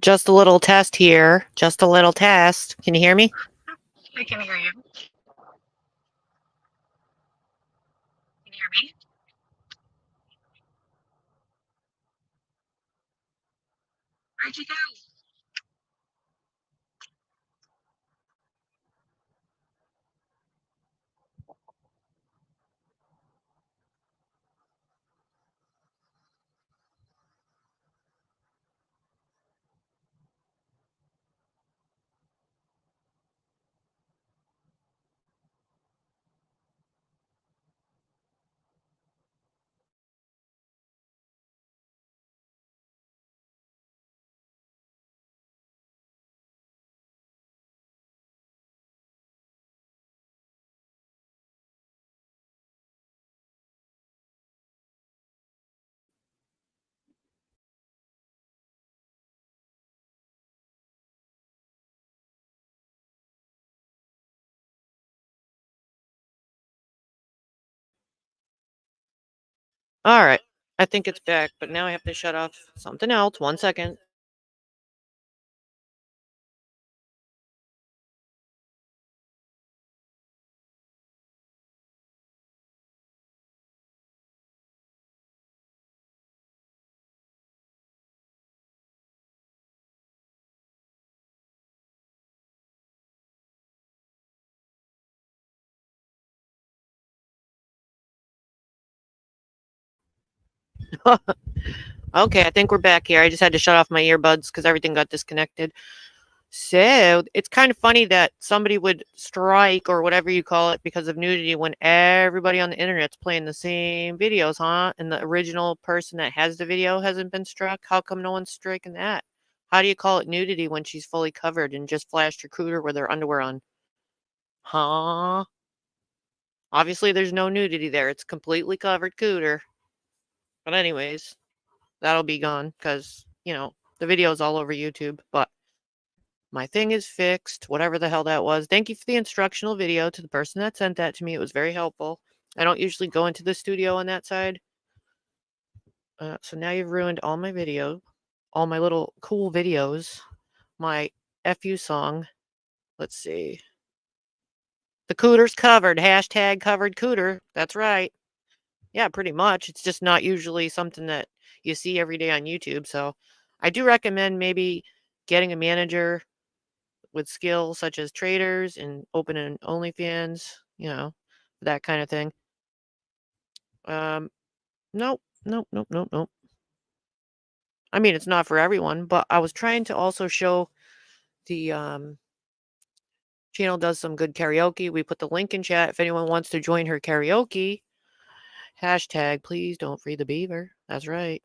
Just a little test here. Just a little test. Can you hear me? I can hear you. Can you hear me? Where'd you go? All right. I think it's back, but now I have to shut off something else. 1 second. Okay, I think we're back here. I just had to shut off my earbuds because everything got disconnected. So it's kind of funny that somebody would strike or whatever you call it because of nudity when everybody on the internet's playing the same videos, huh? And the original person that has the video hasn't been struck. How come no one's striking that? How do you call it nudity when she's fully covered and just flashed her cooter with her underwear on? Huh? Obviously, there's no nudity there. It's completely covered cooter. But anyways, that'll be gone because, the video's all over YouTube. But my thing is fixed, whatever the hell that was. Thank you for the instructional video to the person that sent that to me. It was very helpful. I don't usually go into the studio on that side. So now you've ruined all my video, all my little cool videos, my FU song. Let's see. The cooter's covered. Hashtag covered cooter. That's right. Yeah, pretty much. It's just not usually something that you see every day on YouTube. So I do recommend maybe getting a manager with skills such as traders and opening OnlyFans, that kind of thing. Um, nope, nope, nope, nope, nope. I mean, it's not for everyone, but I was trying to also show the channel does some good karaoke. We put the link in chat if anyone wants to join her karaoke. Hashtag please don't free the beaver. That's right.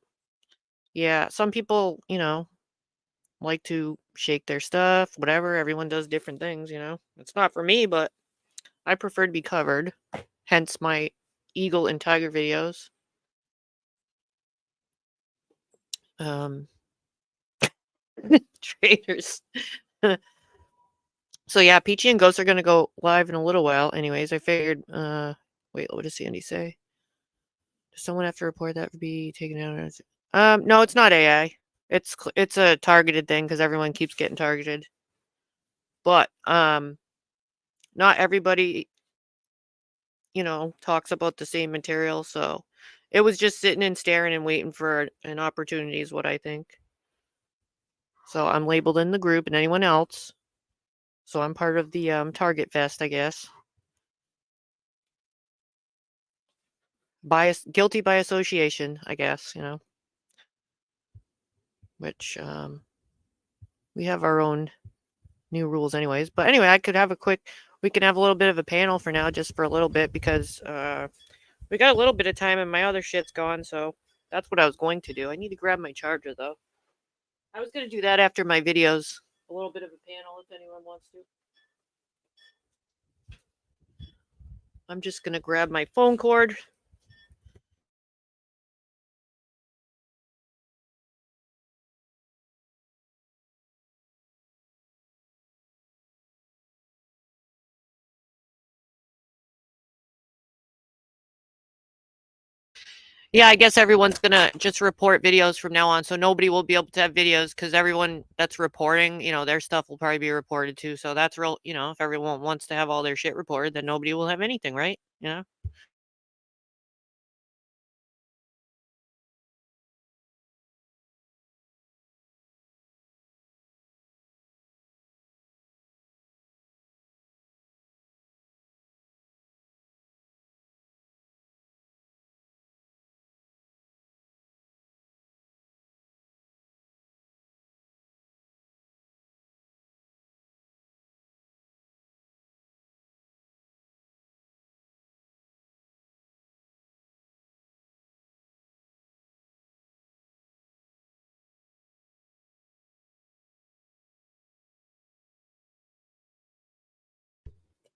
Yeah, some people, like to shake their stuff, whatever. Everyone does different things. It's not for me, but I prefer to be covered. Hence my eagle and tiger videos. Traders. So yeah, Peachy and Ghost are gonna go live in a little while. Anyways, I figured. Wait, what does Sandy say? Does someone have to report that for be taken out? No, it's not AI. It's a targeted thing because everyone keeps getting targeted. But not everybody, talks about the same material. So it was just sitting and staring and waiting for an opportunity, is what I think. So I'm labeled in the group, and anyone else. So I'm part of the Target Fest, I guess. Guilty by association, I guess, which we have our own new rules anyways. But anyway, we can have a little bit of a panel for now, just for a little bit, because we got a little bit of time and my other shit's gone, so that's what I was going to do. I need to grab my charger, though. I was going to do that after my videos. A little bit of a panel if anyone wants to. I'm just going to grab my phone cord. Yeah, I guess everyone's gonna just report videos from now on, so nobody will be able to have videos because everyone that's reporting, their stuff will probably be reported too. So that's real. If everyone wants to have all their shit reported, then nobody will have anything, right?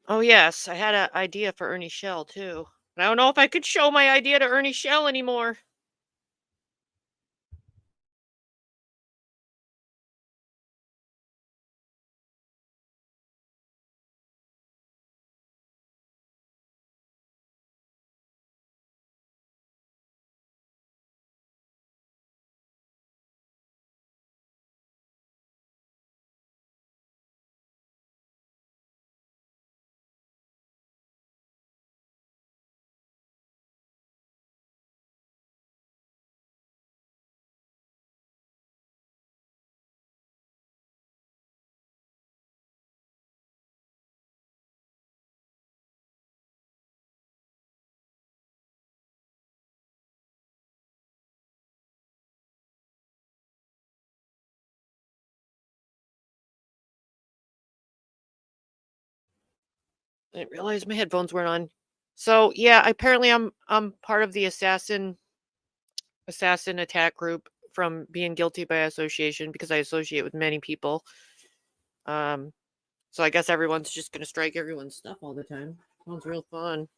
Oh yes, I had an idea for Ernie Shell too. I don't know if I could show my idea to Ernie Shell anymore. I didn't realize my headphones weren't on. So yeah, apparently I'm part of the assassin attack group from being guilty by association because I associate with many people. Um, so I guess everyone's just gonna strike everyone's stuff all the time. Sounds real fun.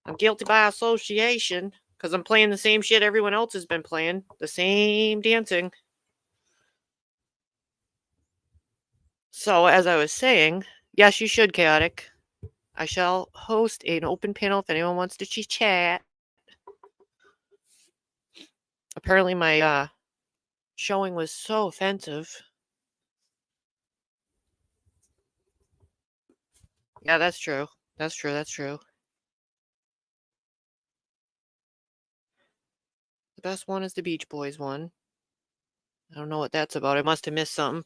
I'm guilty by association because I'm playing the same shit everyone else has been playing. The same dancing. So as I was saying, yes, you should, Chaotic. I shall host an open panel if anyone wants to chat. Apparently my showing was so offensive. Yeah, that's true. That's true. That's true. The best one is the Beach Boys one. I don't know what that's about. I must have missed something.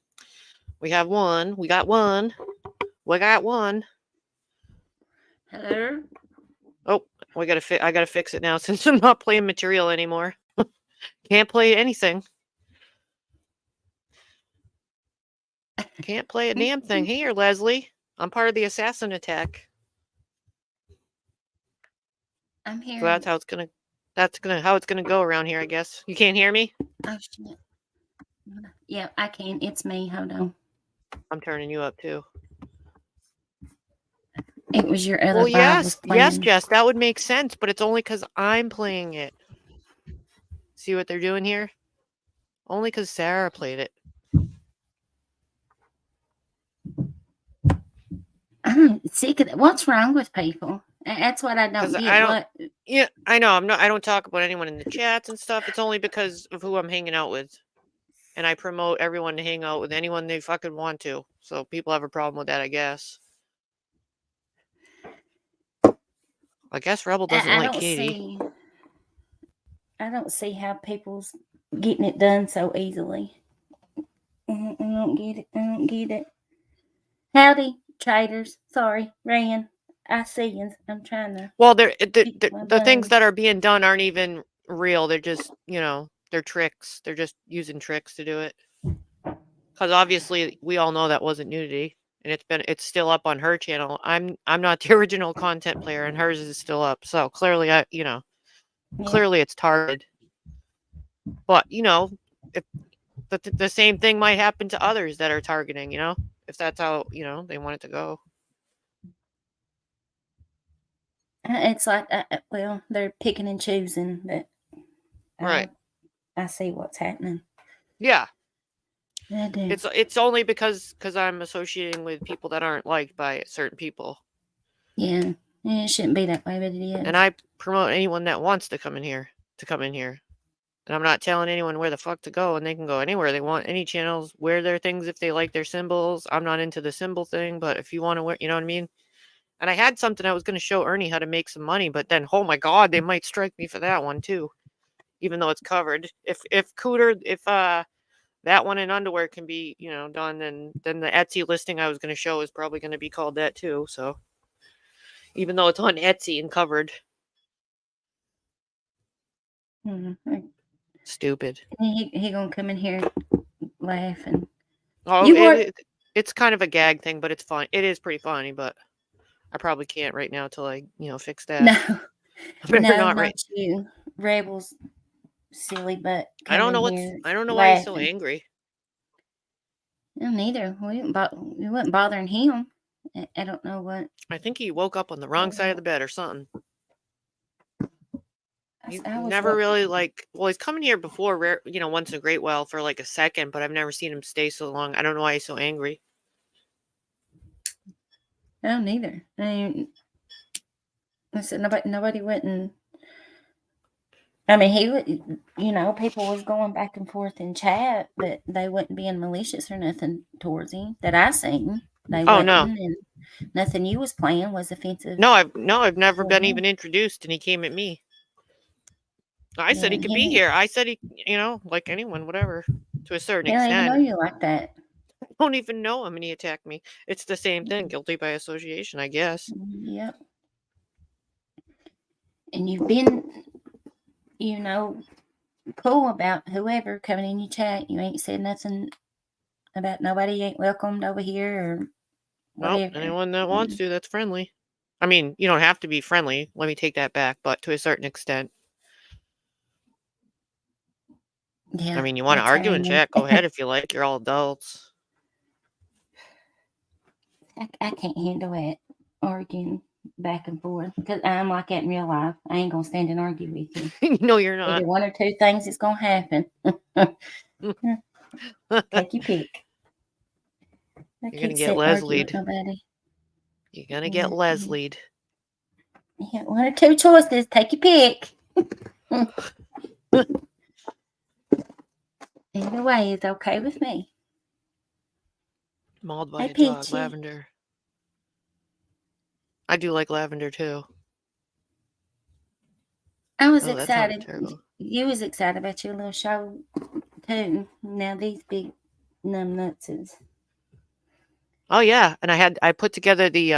We have one. We got one. We got one. Hello? Oh, I gotta fix it now since I'm not playing material anymore. Can't play anything. Can't play a damn thing. Here, Leslie. I'm part of the assassin attack. I'm here. So that's how it's gonna go around here, I guess. You can't hear me? Oh, shit. Yeah, I can. It's me. Hold on. I'm turning you up too. It was your other Well, Bible's yes, playing. Jess, that would make sense, but it's only because I'm playing it. See what they're doing here? Only because Sarah played it. I'm sick of that. What's wrong with people? That's what I don't get. I don't. Yeah, I know. I don't talk about anyone in the chats and stuff. It's only because of who I'm hanging out with, and I promote everyone to hang out with anyone they fucking want to. So people have a problem with that, I guess. I guess Rebel doesn't like Katie. I don't see how people's getting it done so easily. I don't get it. I don't get it. Howdy, traders. Sorry, Rand. I see you. I'm trying to. Well, the things that are being done aren't even real. They're just, they're tricks. They're just using tricks to do it. Because obviously, we all know that wasn't nudity, and it's still up on her channel. I'm not the original content player, and hers is still up. So clearly, clearly it's targeted. But if the same thing might happen to others that are targeting, if that's how they want it to go. It's like, well, they're picking and choosing, but right. I see what's happening. Yeah. I do. It's only because I'm associating with people that aren't liked by certain people. Yeah, it shouldn't be that way, but it is. And I promote anyone that wants to come in here. to come in here. And I'm not telling anyone where the fuck to go, and they can go anywhere they want. Any channels, wear their things if they like their symbols. I'm not into the symbol thing, but if you want to wear, you know what I mean? And I had something I was going to show Ernie how to make some money, but then, oh my God, they might strike me for that one too, even though it's covered. If that one in underwear can be, done, then the Etsy listing I was going to show is probably going to be called that too. So even though it's on Etsy and covered. Stupid. He gonna come in here laughing. Oh, it's kind of a gag thing, but it's fun. It is pretty funny, but I probably can't right now till I, fix that. No, not not you, Rebel's silly butt. I don't know why he's so angry. No, neither. We wasn't bothering him. I don't know what. I think he woke up on the wrong side of the bed or something. He's never really he's coming here before, once in a great while for like a second, but I've never seen him stay so long. I don't know why he's so angry. No, neither. I mean, listen, nobody went and. I mean, he would, people was going back and forth in chat, but they wouldn't being malicious or nothing towards him that I seen. They no, and nothing you was playing was offensive. No, I've never been even introduced, and he came at me. I said he could be here. I said he, like anyone, whatever, to a certain extent. I don't know you like that. I don't even know him, and he attacked me. It's the same thing, guilty by association, I guess. Yep. And you've been, cool about whoever coming in your chat. You ain't said nothing about nobody ain't welcomed over here or whatever. Well, anyone that wants to, that's friendly. I mean, you don't have to be friendly. Let me take that back, but to a certain extent. Yeah. I mean, you want to argue in chat, go ahead if you like. You're all adults. I can't handle it, arguing back and forth, because I'm like that in real life. I ain't going to stand and argue with you. No, you're not. Either one or two things is going to happen. Take your pick. You're going to get Leslie'd. You're going to get Leslie'd. Yeah, one or two choices. Take your pick. Either way is okay with me. Mauled by a dog, lavender. I do like lavender too. I was excited. You was excited about your little show too. Now these big numbnutses. Oh yeah, and I put together the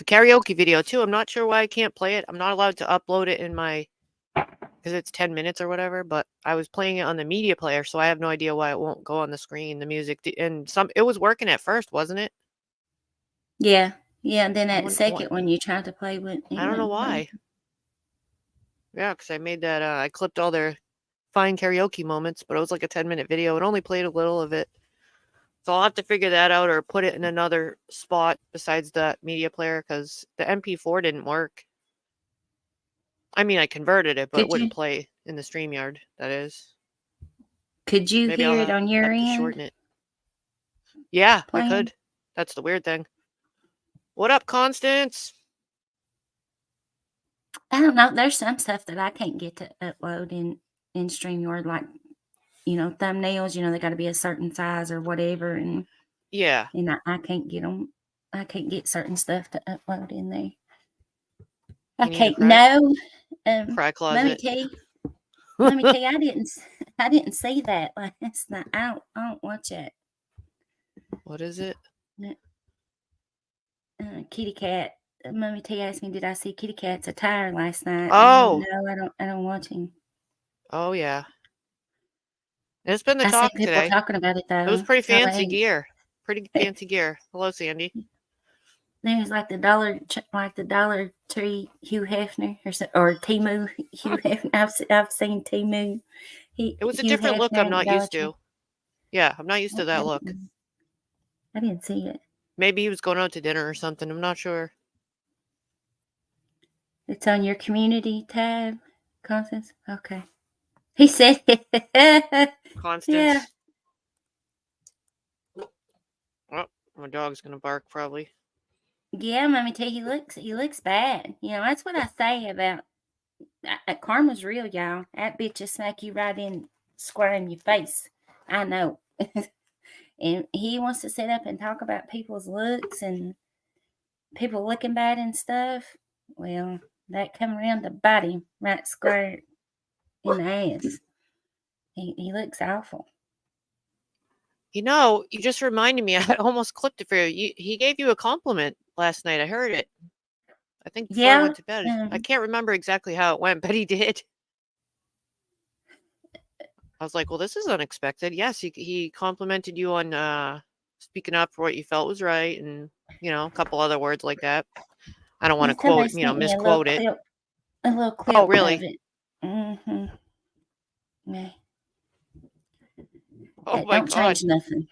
karaoke video too. I'm not sure why I can't play it. I'm not allowed to upload it in my, because it's 10 minutes or whatever, but I was playing it on the media player, so I have no idea why it won't go on the screen, the music. And it was working at first, wasn't it? Yeah. And then that second one you tried to play with. I don't know why. Yeah, because I made that, I clipped all their fine karaoke moments, but it was like a 10-minute video. It only played a little of it. So I'll have to figure that out or put it in another spot besides the media player, because the MP4 didn't work. I mean, I converted it, but it wouldn't play in the StreamYard, that is. Could you hear it on your end? Shorten it. Yeah, I could. That's the weird thing. What up, Constance? I don't know. There's some stuff that I can't get to upload in StreamYard, like, thumbnails, they got to be a certain size or whatever. And yeah. And I can't get them. I can't get certain stuff to upload in there. I can't. No. Cry closet. Let me tell you, I didn't see that last night. I don't watch it. What is it? Kitty cat. Mommy T asked me, did I see Kitty Cat's attire last night? Oh. No, I don't watch him. Oh yeah. It's been the talk today. People talking about it though. It was pretty fancy gear. Pretty fancy gear. Hello, Sandy. There's like the Dollar Tree Hugh Hefner or Temu Hugh Hefner. I've seen Temu. It was a different look I'm not used to. Yeah, I'm not used to that look. I didn't see it. Maybe he was going out to dinner or something. I'm not sure. It's on your community tab, Constance? Okay. He said Constance. Yeah. Oh, my dog's gonna bark probably. Yeah, Mommy T, he looks bad. That's what I say about Karma's real, y'all. That bitch will smack you right in square in your face. I know. And he wants to sit up and talk about people's looks and people looking bad and stuff. Well, that come around to bite him right square in the ass. He looks awful. You know, you just reminded me. I almost clipped it for you. He gave you a compliment last night. I heard it. I think before I went to bed. I can't remember exactly how it went, but he did. I was like, well, this is unexpected. Yes, he complimented you on speaking up for what you felt was right, and a couple other words like that. I don't want to quote, misquote it. A little clip Oh, really? of it. Mm-hmm. Yeah. Oh my Don't God. change nothing.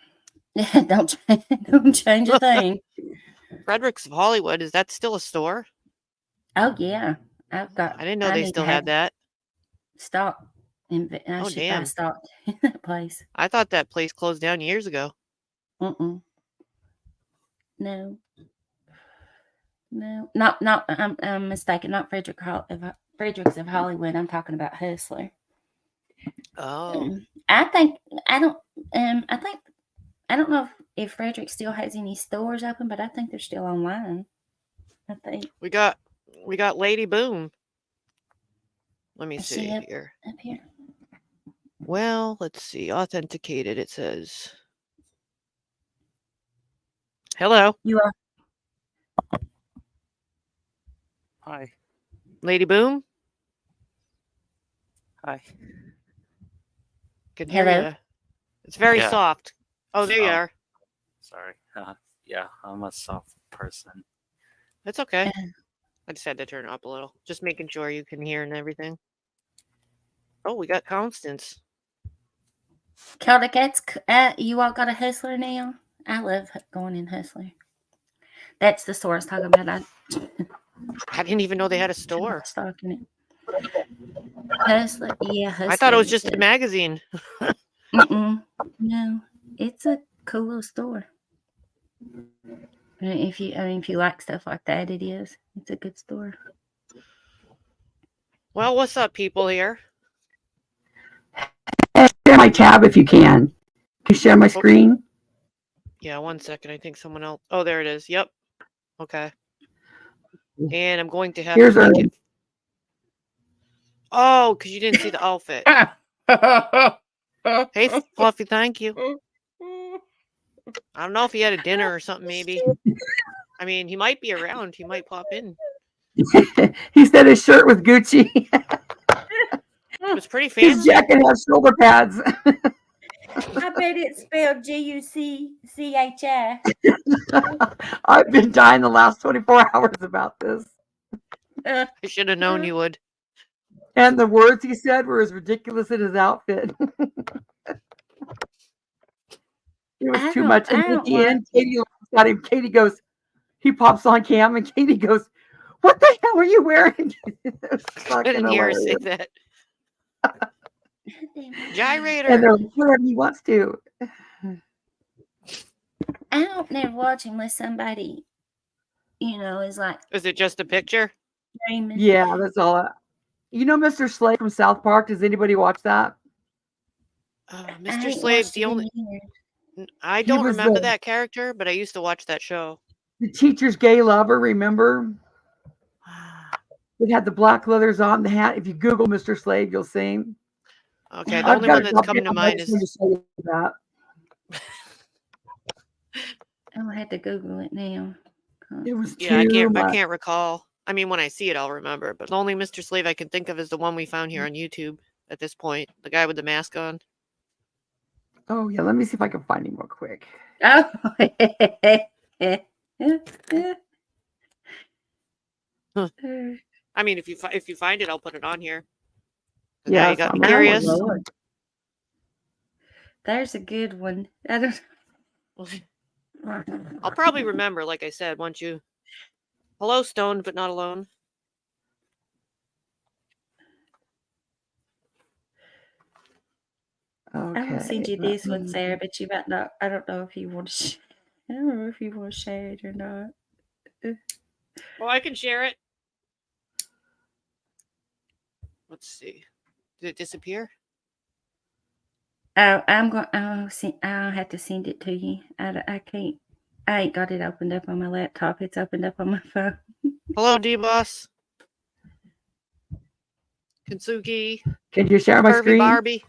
Don't change a thing. Fredericks of Hollywood, is that still a store? Oh yeah, I didn't know they still had that. Stock. I should buy damn. stock in that place. I thought that place closed down years ago. No. Not. I'm mistaken. Not Fredericks of Hollywood. I'm talking about Hustler. Oh. I don't know if Frederick still has any stores open, but I think they're still online. I think we got Lady Boom. Let me see here. Up here. Well, let's see. Authenticated, it says. Hello. You are. Hi. Lady Boom? Hi. Can hear you. It's very soft. Oh, there you are. Sorry. Yeah, I'm a soft person. That's okay. I just had to turn it up a little. Just making sure you can hear and everything. Oh, we got Constance. Caldecats, you all got a Hustler now? I love going in Hustler. That's the store I was talking about. I didn't even know they had a store. Stock in it. Hustler, yeah, Hustler. I thought it was just a magazine. No, it's a cool little store. If you like stuff like that, it is. It's a good store. Well, what's up, people here? Share my tab if you can. Can you share my screen? Yeah, 1 second. I think someone else. Oh, there it is. Yep. Okay. And I'm going to have to make it. Oh, because you didn't see the outfit. Hey, Fluffy, thank you. I don't know if he had a dinner or something, maybe. I mean, he might be around. He might pop in. He said his shirt was Gucci. It was pretty fancy. His jacket has shoulder pads. I bet it's spelled Gucci. I've been dying the last 24 hours about this. I should have known you would. And the words he said were as ridiculous as his outfit. It was too much. And at the end, Katie laughs at him. Katie goes, he pops on cam, and Katie goes, "What the hell are you wearing?" I didn't hear her say that. Gyrator. And they're like, whatever he wants to. I don't never watch him unless somebody, is like. Is it just a picture? Dreaming. Yeah, that's all. You know Mr. Slade from South Park? Does anybody watch that? Mr. Slade's the only. I don't remember that character, but I used to watch that show. The teacher's gay lover, remember? It had the black leathers on, the hat. If you Google Mr. Slade, you'll see him. Okay, the only one that's coming to mind is that. I'll have to Google it now. It was I can't recall. I mean, when I see it, I'll remember. But the only Mr. Slave I can think of is the one we found here on YouTube at this point. The guy with the mask on. Oh, yeah. Let me see if I can find him real quick. Oh. I mean, if you find it, I'll put it on here. Yeah, you got me curious. There's a good one. I don't. I'll probably remember, like I said, once you. Hello, stoned but not alone. Okay. I will send you this one, Sarah, but you might not. I don't know if you want to. I don't know if you want to share it or not. Well, I can share it. Let's see. Did it disappear? I'm going. I'll have to send it to you. I can't. I ain't got it opened up on my laptop. It's opened up on my phone. Hello, D-Boss. Kensuke. Can you share my Curvy screen? Barbie.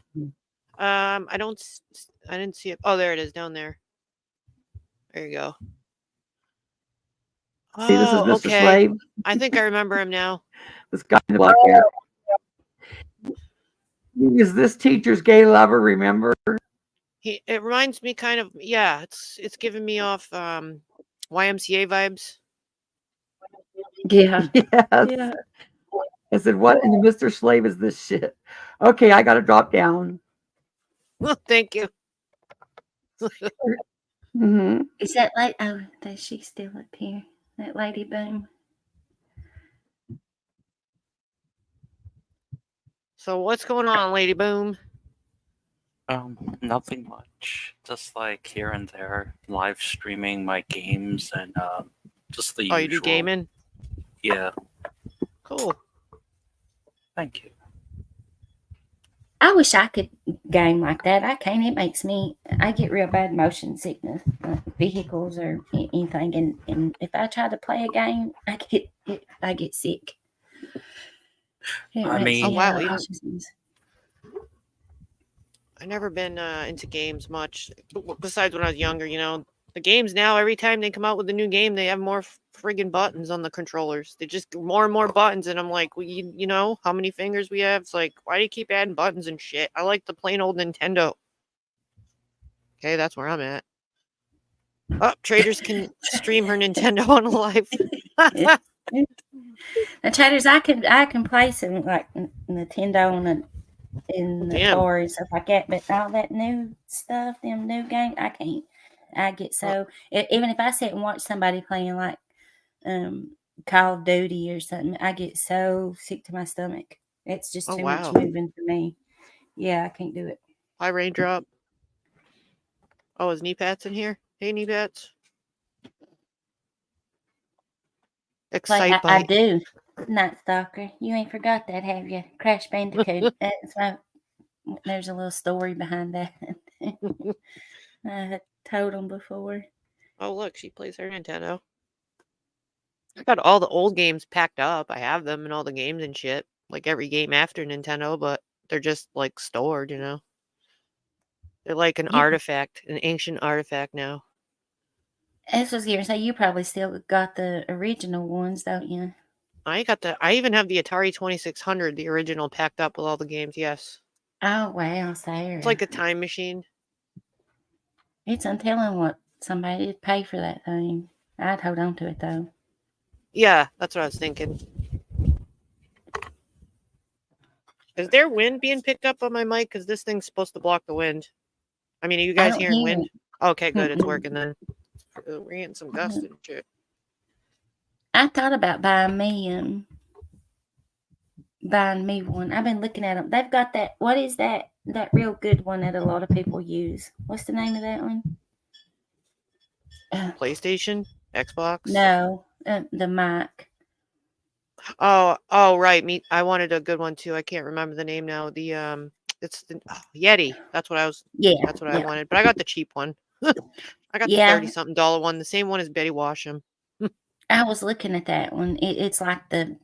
I didn't see it. Oh, there it is down there. There you go. See, this is Oh, Mr. okay. Slave. I think I remember him now. This guy in the black hair. He is this teacher's gay lover, remember? It reminds me kind of, yeah, it's giving me off YMCA vibes. Yeah. Yes. Yeah. I said, what in the Mr. Slave is this shit? Okay, I got to drop down. Thank you. Mm-hmm. Is that like? Oh, she's still up here. That Lady Boom. So what's going on, Lady Boom? Nothing much. Just like here and there, live streaming my games and just the usual. Oh, you do gaming? Yeah. Cool. Thank you. I wish I could game like that. I can't. It makes me. I get real bad motion sickness, vehicles or anything. And if I try to play a game, I get sick. I mean, Oh, wow, I never been into games much. Besides when I was younger, you know, the games now, every time they come out with a new game, they have more friggin' buttons on the controllers. They just more and more buttons, and I'm like, well, you know how many fingers we have? It's like, why do you keep adding buttons and shit? I like the plain old Nintendo. Okay, that's where I'm at. Oh, Traders can stream her Nintendo on live. And Traders, I can play some like Nintendo in the Damn. car and stuff like that, but all that new stuff, them new games, I can't. I get so even if I sit and watch somebody playing like Call of Duty or something, I get so sick to my stomach. It's just too much moving for me. Yeah, I can't do it. Hi, Raindrop. Oh, is Knee-Pats in here? Hey, Knee-Pats. Excite I do. Night Stalker. You ain't forgot that, have you? Crash Bandicoot. That's why there's a little story behind that. I had told them before. Oh, look, she plays her Nintendo. I got all the old games packed up. I have them and all the games and shit. Like every game after Nintendo, but they're just like stored, you know? They're like an artifact, an ancient artifact now. As I was going to say, you probably still got the original ones, don't you? I even have the Atari 2600, the original, packed up with all the games, yes. Oh, wow, Sarah. It's like a time machine. It's untelling what somebody would pay for that thing. I'd hold on to it, though. Yeah, that's what I was thinking. Is there wind being picked up on my mic? Because this thing's supposed to block the wind. I mean, are you guys hearing wind? Okay, good. It's working then. We're getting some gust and shit. I thought about buying me one. I've been looking at them. They've got that. What is that? That real good one that a lot of people use. What's the name of that one? PlayStation? Xbox? No, the mic. Oh, right. I wanted a good one too. I can't remember the name now. It's the Yeti. That's what I was. Yeah, that's what I wanted. But I got the cheap one. I got the $30-something one, the same one as Betty Washam. I was looking at that one. It's like the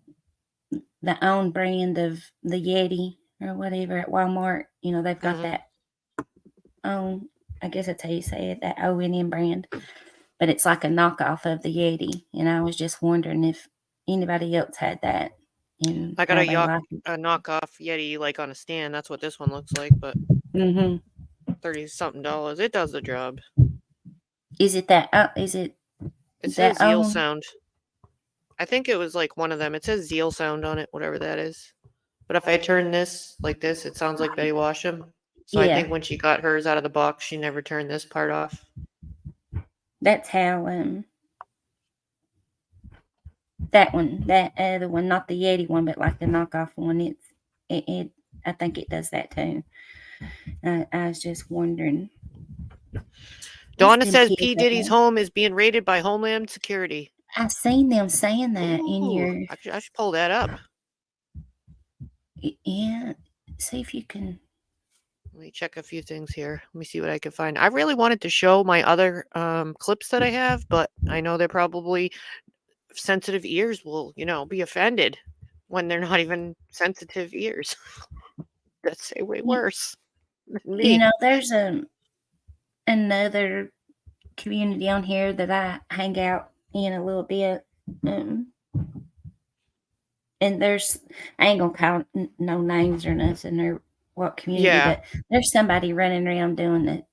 own brand of the Yeti or whatever at Walmart. You know, they've got that own. I guess that's how you say it. That O&M brand, but it's like a knockoff of the Yeti. And I was just wondering if anybody else had that. And I got a knockoff Yeti like on a stand. That's what this one looks like, but $30-something. It does the job. Is it that? Is it? It says Zeal Sound. I think it was like one of them. It says Zeal Sound on it, whatever that is. But if I turn this like this, it sounds like Betty Washam. So I think when she got hers out of the box, she never turned this part off. That's how that one, that other one, not the Yeti one, but like the knockoff one. It I think it does that too. I was just wondering. Donna says P. Diddy's home is being raided by Homeland Security. I've seen them saying that in your. I should pull that up. Yeah. See if you can. Let me check a few things here. Let me see what I can find. I really wanted to show my other clips that I have, but I know they're probably sensitive ears will, be offended when they're not even sensitive ears. That say way worse than me. There's another community on here that I hang out in a little bit. And there's, I ain't gonna call no names or nothing or what community, but there's somebody running around doing the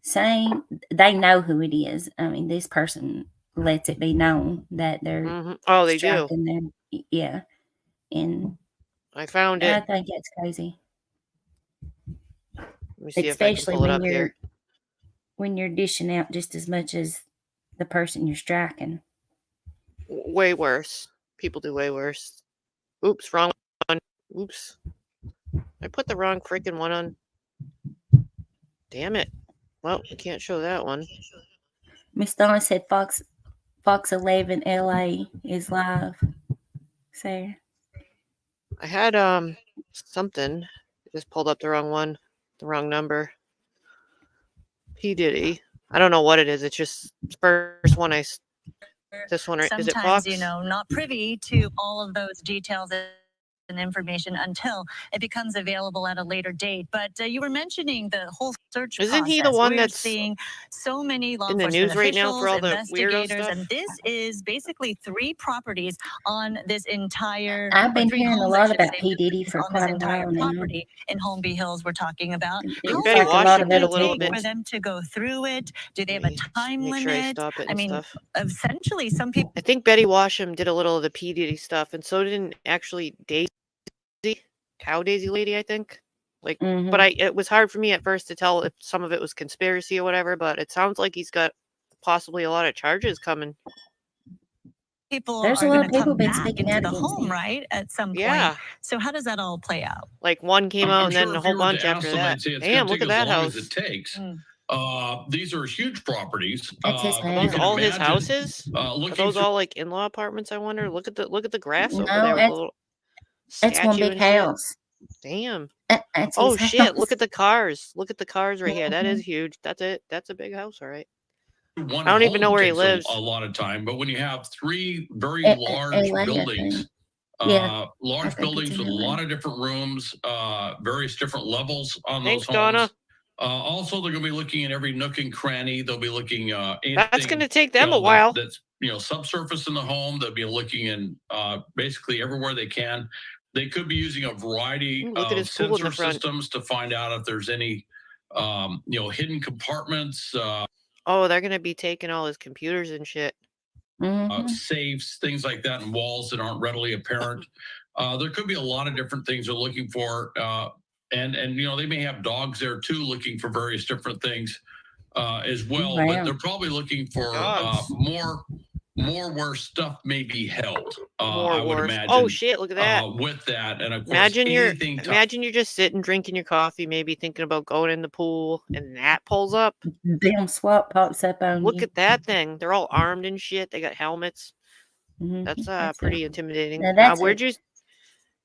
same. They know who it is. I mean, this person lets it be known that they're Oh, they do. striking them. Yeah. And I found I it. think it's crazy. Let me see Especially if I can pull it up here. When you're dishing out just as much as the person you're striking. Way worse. People do way worse. Oops, wrong one. Oops. I put the wrong freaking one on. Damn it. Well, I can't show that one. Miss Donna said Fox 11 LA is live. So I had something. I just pulled up the wrong one. The wrong number. P. Diddy. I don't know what it is. It's just the first one this one, is it Fox? Sometimes, not privy to all of those details and information until it becomes available at a later date. But you were mentioning the whole search process. Isn't he the one that's seeing so many law in the enforcement news right now for all the weirdo investigators, stuff? and this is basically 3 properties on this entire. I've been 3 hearing a homes, lot I should about say, P. Diddy for on this quite a entire while now. property in Holmby Hills. We're talking about. It's Betty like a lot Washam of did a other little people. bit. For them to go through it, do they have a time Make sure I limit? stop it I and mean, stuff. essentially, some people. I think Betty Washam did a little of the P. Diddy stuff, and so didn't actually Daisy, Cow Daisy Lady, I think. But it was hard for me at first to tell if some of it was conspiracy or whatever, but it sounds like he's got possibly a lot of charges coming. People There's are a lot going of to people come been back speaking into out the against home, him. right? At some point. Yeah. So how does that all play out? Like one came out and then a whole bunch after that. Damn, look at that house. It takes. These are huge properties. That's his Are those house. all his houses? Are Looking those all like in-law apartments? I wonder. Look at the grass over No, there with a little That's one statue big and shit. house. Damn. That's Oh his shit! house. Look at the cars. Look at the cars right here. That is huge. That's it. That's a big house, all right. one I don't even know home where he takes lives. a lot of time, but when you have 3 very large LA, I buildings, think. Yeah, large it's buildings with a in LA. lot of different rooms, various different levels on Thanks, those homes. Donna. Also, they're going to be looking at every nook and cranny. They'll be looking That's going to take them a while. That's subsurface in the home. They'll be looking in basically everywhere they can. They could be using a variety of sensor systems to find out if there's any hidden compartments. Oh, they're going to be taking all his computers and shit. Safes, things like that, and walls that aren't readily apparent. There could be a lot of different things they're looking for. And they may have dogs there too, looking for various different things as well. Wow. But they're probably looking for more where stuff may be held. I would imagine. Oh shit! Look at that. With that, and of course, imagine you're just sitting drinking your coffee, maybe thinking about going in the pool, and that pulls up. Damn SWAT pops up on you. Look at that thing. They're all armed and shit. They got helmets. That's pretty intimidating. Where'd you?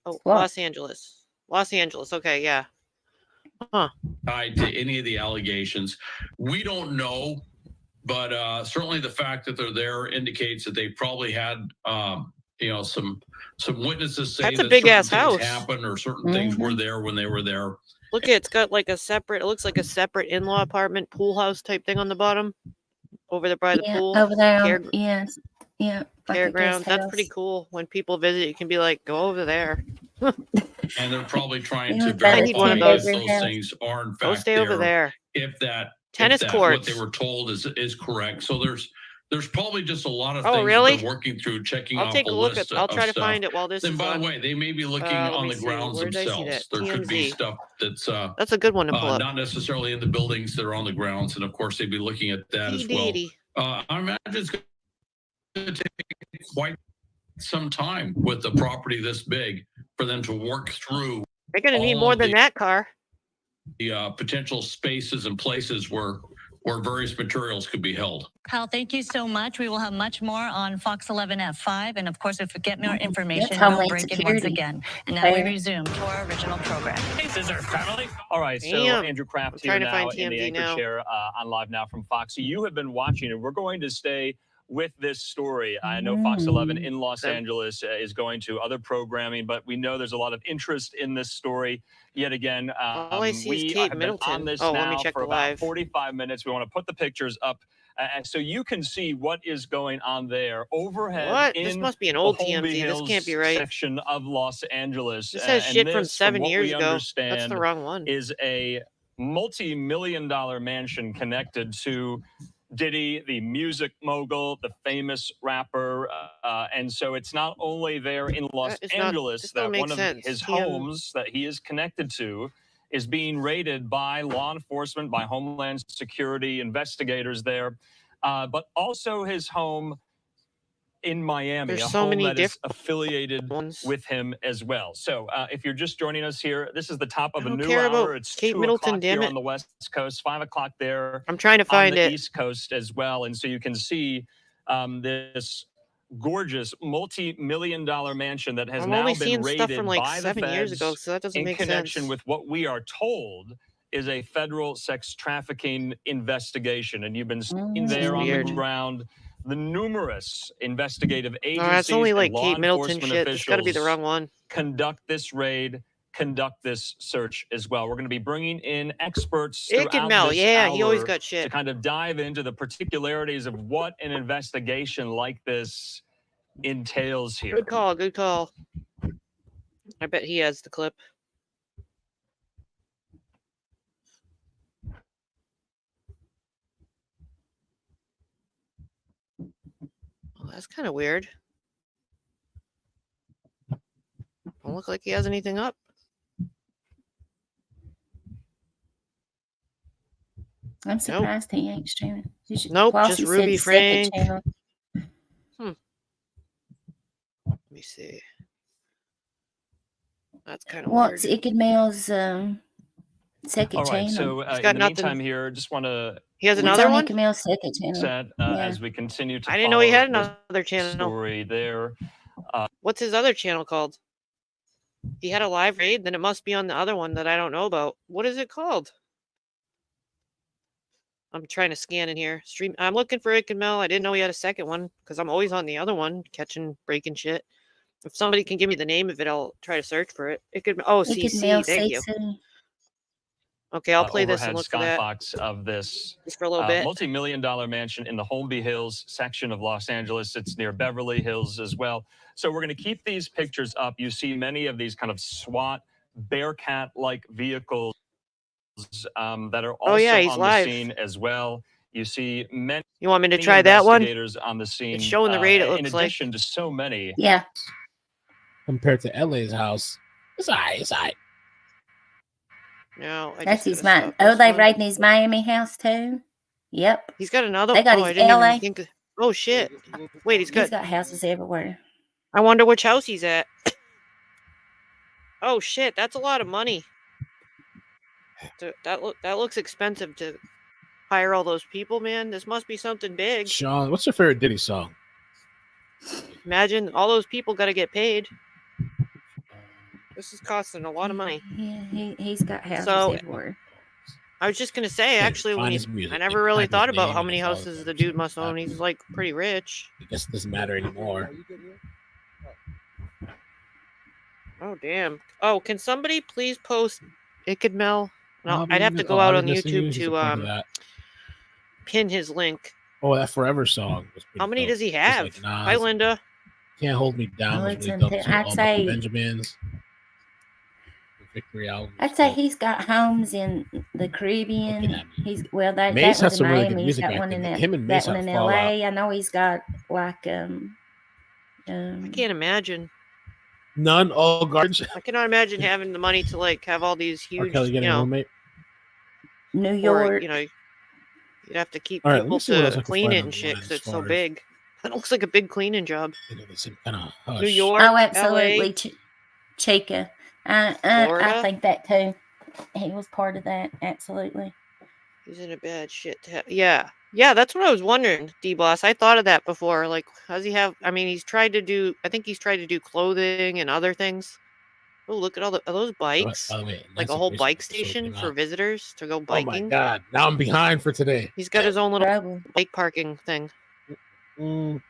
Oh, SWAT. Los Angeles. Los Angeles. Okay, yeah. Tied to any of the allegations, we don't know. But certainly the fact that they're there indicates that they probably had, some witnesses say that's a big ass house happened or certain things were there when they were there. Look, it's got like it looks like a separate in-law apartment, pool house type thing on the bottom, over there by the pool. Over there, yeah, careground. That's pretty cool. When people visit, you can be like, go over there. And they're probably trying to verify those things are in fact go stay over there. If that tennis courts, what they were told is correct. So there's probably just a lot of things that they're working through, checking I'll off take a look at. I'll try to stuff. find it while this then, is by on. the way, they may be looking on the grounds themselves. There could be stuff that's a good one to pull up. Not necessarily in the buildings that are on the grounds, and of course they'd be looking at that as well. I imagine it's going to take quite some time with the property this big for them to work through. They're going to need more than that car. The potential spaces and places where where various materials could be held. Kyle, thank you so much. We will have much more on Fox 11 at 5. And of course, if we get more information, That's we'll Homeland break it once Security. again. And now we Fair. resume to our original program. Hey, Scissor family. All right, so Damn. Andrew I'm Kraft here trying to now find in the TMZ anchor now. chair on Live Now from Fox. So you have been watching, and we're going to stay with this story. I know Fox 11 in Los Angeles is going to other programming, but we know there's a lot of interest in this story. Yet again, All I see is we Kate have been on Middleton. this Oh, let now me check for the about live. 45 minutes. We want to put the pictures up so you can see what is going on there overhead. What? In This must be an the old Holmby TMZ. This Hills can't be right. section of Los Angeles. This has And shit from this, 7 what years we ago. That's understand, the wrong one. is a multi-million-dollar mansion connected to Diddy, the music mogul, the famous rapper. And so it's not only there in Los Angeles that one of his homes that he is connected to is being raided by law enforcement, by Homeland Security investigators there, but also his home in Miami, There's a so home many that is different affiliated ones. with him as well. So if you're just joining us here, this is the top of I a don't new care hour. about It's Kate 2 Middleton, o'clock here damn it. on the West Coast, 5 o'clock there I'm trying to on find the it. East Coast as well. And so you can see this gorgeous multi-million-dollar mansion that has I'm now only been seeing stuff raided from like by the 7 years ago, feds so that doesn't in make connection sense. with what we are told is a federal sex trafficking investigation. And you've been seeing there on the Weird. ground the numerous investigative No, agencies that's only and like law Kate Middleton enforcement shit. It's got to be the officials wrong one. conduct this raid, conduct this search as well. We're going to be bringing in experts throughout Mel, this yeah, hour he always got to shit. kind of dive into the particularities of what an investigation like this entails here. Good call, good call. I bet he has the clip. Oh, that's kind of weird. Don't look like he has anything up. I'm surprised he ain't streaming. Nope, Flossie just said Ruby the second Frank. channel. Let me see. That's kind of What's weird. Icked Mail's second All right, channel? so He's in got the nothing. meantime here, just want to He has It's another on one? Icked Mail's second channel. set Yeah. as we continue to I didn't know he had follow this another channel. story there. What's his other channel called? He had a live raid, then it must be on the other one that I don't know about. What is it called? I'm trying to scan in here. Stream. I'm looking for Ick and Mel. I didn't know he had a second one because I'm always on the other one, catching, breaking shit. If somebody can give me the name of it, I'll try to search for it. It could. Oh, Icked CC. Mail Thank you. CC. Okay, I'll play this and overhead look for that skybox of this just for a little bit. multi-million-dollar mansion in the Holmby Hills section of Los Angeles. It's near Beverly Hills as well. So we're going to keep these pictures up. You see many of these kind of SWAT Bearcat-like vehicles that are also he's on live. the scene as well. You see many. You want me to try that one? Investigators on the scene. It's showing the raid. It in looks like. addition to so many. Yeah. Compared to LA's house, it's all right. It's all right. No, I That's just his gotta Miami. stop Oh, this they one. raiding his Miami house too? Yep. He's got another. They got Oh, his I didn't LA. even think. Oh shit! Wait, he's He's got. got houses everywhere. I wonder which house he's at. Oh shit! That's a lot of money. That looks expensive to hire all those people, man. This must be something big. Sean, what's your favorite Diddy song? Imagine all those people got to get paid. This is costing a lot of money. Yeah, he's got houses So- everywhere. I was just gonna say, actually, when Find he, his music, I never really type his thought about name how in many his houses the algorithm, dude something must own. happens. He's like pretty rich. I guess it doesn't matter anymore. Oh damn. Oh, can somebody please post Icked Mel? No, I'll I'd be have to Nicole. go out I'll on be missing you. YouTube He's a to part of that. pin his link. Oh, that Forever song was pretty How many dope. does he Just have? like Hi, Nas. Linda. Can't Hold Me Down Oh, was it's really dope. until- So I'd all the say- Benjamins. The Victory album. I'd was say dope. he's got homes in the Caribbean. Looking at me. He's that Mace was has in some really good Miami. He's music got back one in then. that, Him and Mace that one had in Fallout. LA. I know he's got like I can't imagine. None, all garbage. I cannot imagine having the money to like have all these R. huge, Kelly you getting a know, roommate. New or York. you know, you'd have to keep All right, let me people see what else I to can clean find it and shit online because as it's so far as- big. It looks like a big cleaning job. You know, there's some kind of hush. New York, Oh, absolutely, LA. Chica. I Florida? think that too. He was part of that. Absolutely. He's in a bad shit. Yeah. Yeah, that's what I was wondering, D-Boss. I thought of that before. Like, does he have... I mean, he's tried to do... I think he's tried to do clothing and other things. Oh, look at all the... Are those bikes? By the way, Like a Nancy whole Grace bike episode station came for out. visitors to go Oh biking? my god! Now I'm behind for today. He's got his own little Trouble. bike parking thing. Mm,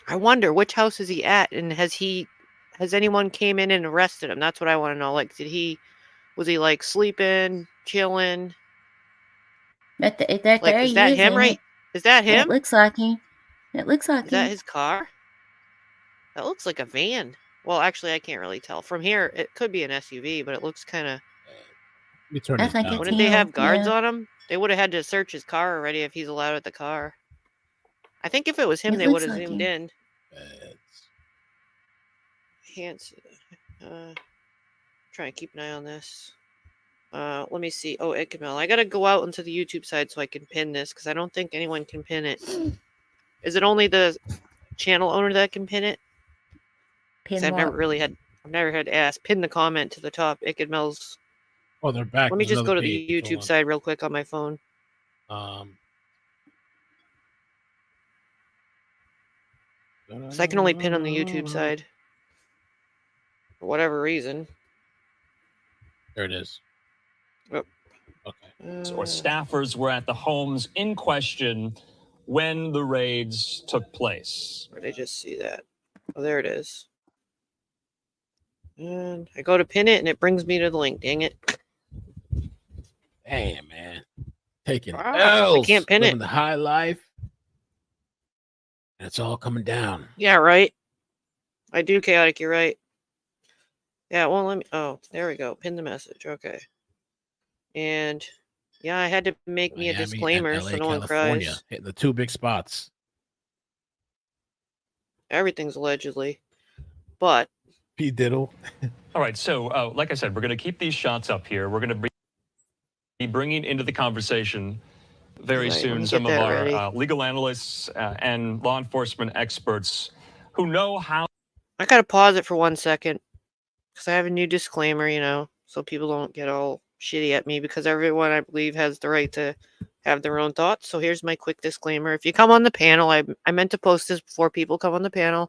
I wonder, which house is he at? And has anyone came in and arrested him? That's what I want to know. Like, was he like sleeping, chilling? That Like, there is he that is him, in right? it. Is that It him? looks like him. It looks like Is that him. his car? That looks like a van. Well, actually, I can't really tell. From here, it could be an SUV, but it looks kind of... let me turn I this think down. it's Wouldn't they have him. guards Yeah. on him? They would have had to search his car already if he's allowed at the car. I think if it was him, It they would looks have like zoomed him. in. Hands. Try and keep an eye on this. Let me see. Oh, Ikemel. I gotta go out into the YouTube side so I can pin this, because I don't think anyone can pin it. Is it only the channel owner that can pin it? Pin I've never what? had to ask. Pin the comment to the top. Ikemel's. Oh, they're back. Let me There's just go another to the page. Hold YouTube on. side real quick on my phone. So I can only pin on the YouTube side. For whatever reason. There it is. Oh. Okay. Or staffers were at the homes in question when the raids took place. Where did I just see that? Oh, there it is. And I go to pin it, and it brings me to the link. Dang it. Damn, man. Taking I can't pin living it. the high life. And it's all coming down. Yeah, right. I do, Chaotic. You're right. Yeah, well, let me... Oh, there we go. Pin the message. Okay. And... Yeah, I had to make me a Miami disclaimer and LA, so no one California, cries. hitting the two big spots. Everything's allegedly. But... P. Diddle. All right, so like I said, we're going to keep these shots up here. We're going to be bringing into the conversation very soon some of our legal analysts and law enforcement experts who know how... I gotta pause it for 1 second. Because I have a new disclaimer, you know, so people don't get all shitty at me, because everyone, I believe, has the right to have their own thoughts. So here's my quick disclaimer. If you come on the panel, I meant to post this before people come on the panel.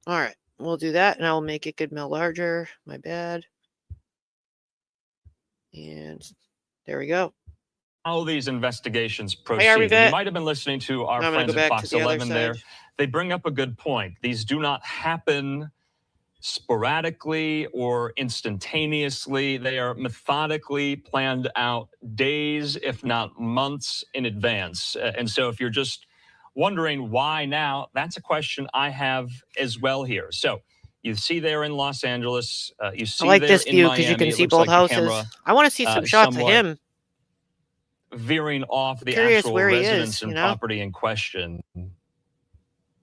All right, we'll do that, and I'll make it good mail larger. My bad. And there we go. How these investigations proceed. You might have been listening to our friends at Fox 11 there. They bring up a good point. These do not happen sporadically or instantaneously. They are methodically planned out days, if not months in advance. And so if you're just wondering why now, that's a question I have as well here. So you see there in Los Angeles, you see I like there this in view Miami, because you can see looks both like the houses. camera, I want to see some shots of somewhat him. Veering off the Curious actual where he residence is, and you know? property in question.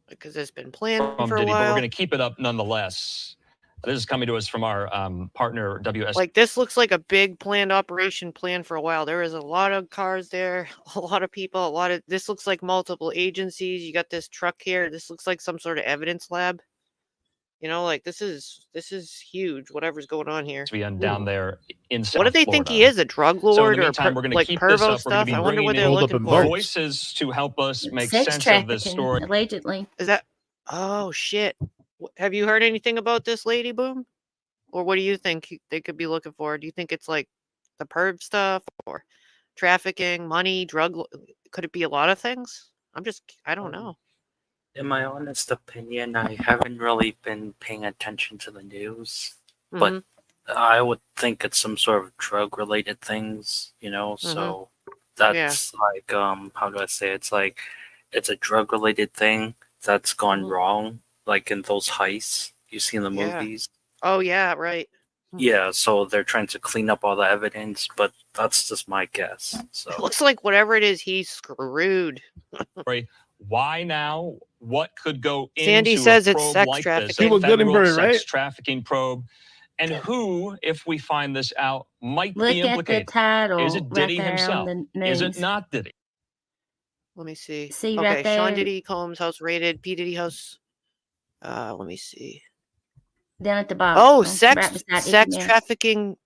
Because it's been planned From for a Diddy, but we're while. going to keep it up nonetheless. This is coming to us from our partner, WS. Like, this looks like a big planned operation planned for a while. There is a lot of cars there, a lot of people, this looks like multiple agencies. You got this truck here. This looks like some sort of evidence lab. You know, like, this is huge, whatever's going on here. Down there in South What do they think he is, a drug lord? So in the meantime, we're going to like keep this pervo up. We're going stuff? to be I wonder what bringing they're in looking for. voices to help us make Sex sense of this trafficking, story. allegedly. Is that... Oh, shit. Have you heard anything about this lady, Boom? Or what do you think they could be looking for? Do you think it's like the perv stuff or trafficking, money, drug? Could it be a lot of things? I don't know. In my honest opinion, I haven't really been paying attention to the news, but I would think it's some sort of drug-related things, you know. So that's like, how do I say? It's like it's a drug-related thing that's gone wrong, like in those heists you see in the Yeah. movies. Oh yeah, right. Yeah, so they're trying to clean up all the evidence, but that's just my guess. It So looks like whatever it is, he's screwed. Why now? What could go Sandy into says a it's probe sex like this? trafficking. A People good and federal bird, sex right? trafficking probe. And who, if we find this out, might Look be at the implicated? title Is it right Diddy there himself? on the Is it news. not Diddy? Let me see. See Okay, right there. Sean Diddy Combs house raided. P Diddy house. Let me see. Down at the bottom. Oh, right sex beside sex Icky Man. trafficking.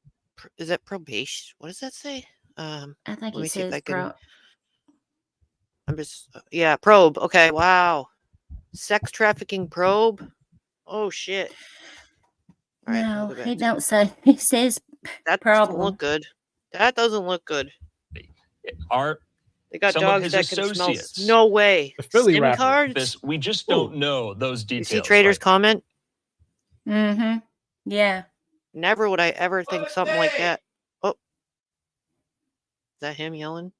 Is that probation? What does that say? I think let me it see if says I can. pro. I'm just yeah, probe. Okay, wow. Sex trafficking probe. Oh shit. All right, I'll No, go back it to don't say. It says that. Doesn't problem. look good. That doesn't look good. Are They got some of dogs his that can smell. associates No way. The Philly SIM rapper. cards. this? We just don't know those You details. see Trader's right? comment. Mm-hmm. Yeah. Never would I ever think something like that. Oh, is that him yelling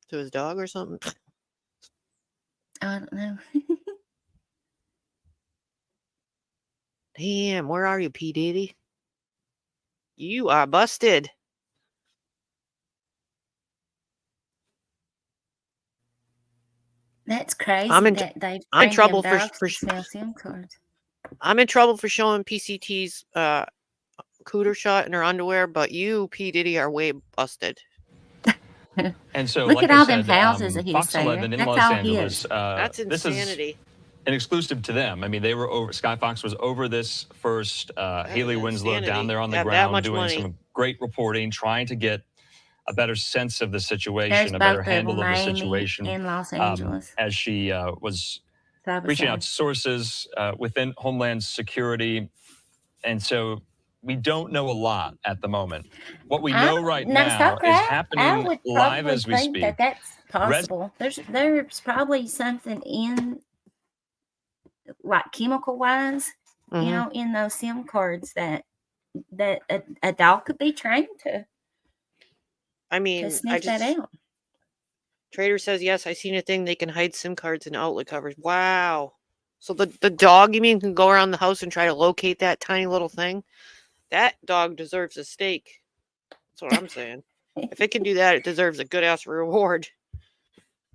to his dog or something? I don't know. Damn, where are you, P Diddy? You are busted. That's crazy I'm in that I'm in trained trouble them for dogs to smell SIM cards. I'm in trouble for showing PCT's cooter shot in her underwear, but you, P Diddy, are way busted. And so, Look like at I all said, them houses of his Fox there. 11 in That's Los all Angeles. his. That's This is insanity. an exclusive to them. I mean, they were over. Sky Fox was over this first. Haley is Winslow insanity. down there on the Have that ground much doing money. some great reporting, trying to get a better sense of the situation, There's a better both of handle them, of the Miami situation. and Los Angeles. As she was Side by reaching out side. to sources within Homeland Security. And so we don't know a lot at the moment. What we know right now is I happening would live probably as we think speak. that's possible. There's probably something in, like chemical wise, Mhm. you know, in those SIM cards that a dog could be trained to I mean, sniff that out. Trader says yes. I seen a thing they can hide SIM cards in outlet covers. Wow. So the dog, you mean, can go around the house and try to locate that tiny little thing? That dog deserves a steak. That's what I'm saying. If it can do that, it deserves a good ass reward.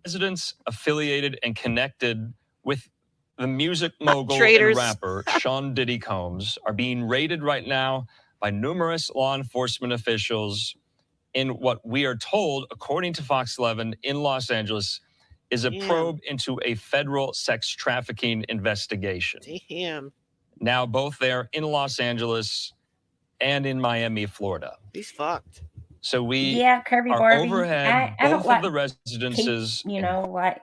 Residents affiliated and connected with the music mogul Traitors. and rapper Sean Diddy Combs are being raided right now by numerous law enforcement officials in what we are told, according to Fox 11 in Los Angeles, is a probe into a federal sex trafficking investigation. Damn. Now both there in Los Angeles and in Miami, Florida. He's fucked. So we Kirby are Barbie. overhead I don't both like of the residences. you know, like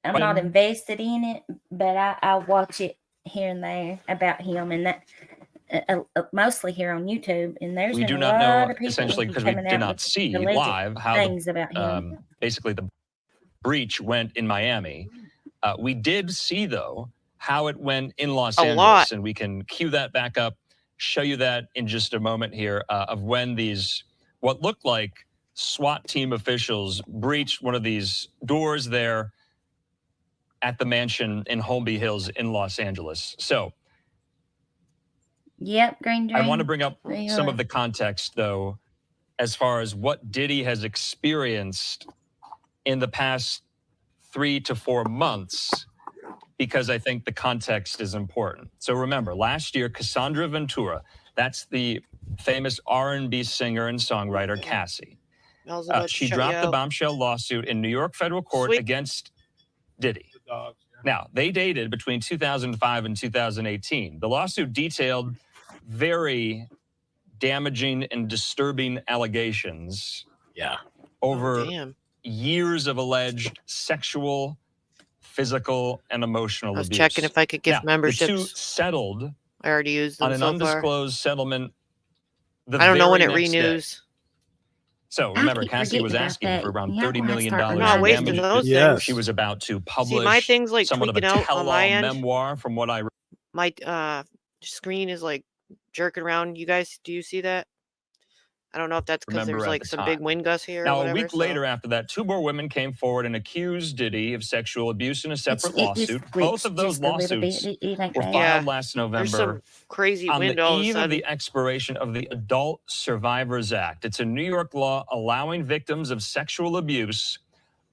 I'm not invested in it, but I watch it here and there about him, and that mostly here on YouTube. And there's we been do a not lot know, of people essentially, because we coming did out not with see alleged live how things about him. basically the breach went in Miami. We did see, though, how it went in Los Angeles, lot. and we can cue that back up, show you that in just a moment here, of when these, what looked like SWAT team officials breached one of these doors there at the mansion in Holmby Hills in Los Angeles. So, Yep, Green Dream. I want to bring up some of the context, though, as far as what Diddy has experienced in the past 3 to 4 months, because I think the context is important. So remember, last year, Cassandra Ventura, that's the famous R&B singer and songwriter Cassie. She dropped a bombshell lawsuit in New York federal court against Diddy. Now, they dated between 2005 and 2018. The lawsuit detailed very damaging and disturbing allegations over years of alleged sexual, physical, and emotional abuse. I was checking if I could give memberships. The two settled I already used them on an so undisclosed settlement. I don't know when it very next day. renews. So remember, Cassie was asking for around $30 million in wasting those things. She was about to publish my thing's like somewhat of a tweaking out on tell-all my end. memoir from what I read. My screen is like jerking around. You guys, do you see that? I don't know if that's because remember there's at like the some time. big wind gusts here or Now, a whatever. week later after that, 2 more women came forward and accused Diddy of sexual abuse in a separate It just lawsuit. flicks Both of those just a little bit. lawsuits It ain't were bad. Yeah, filed last there's November some crazy on wind the all of a eve of sudden. the expiration of the Adult Survivors Act. It's a New York law allowing victims of sexual abuse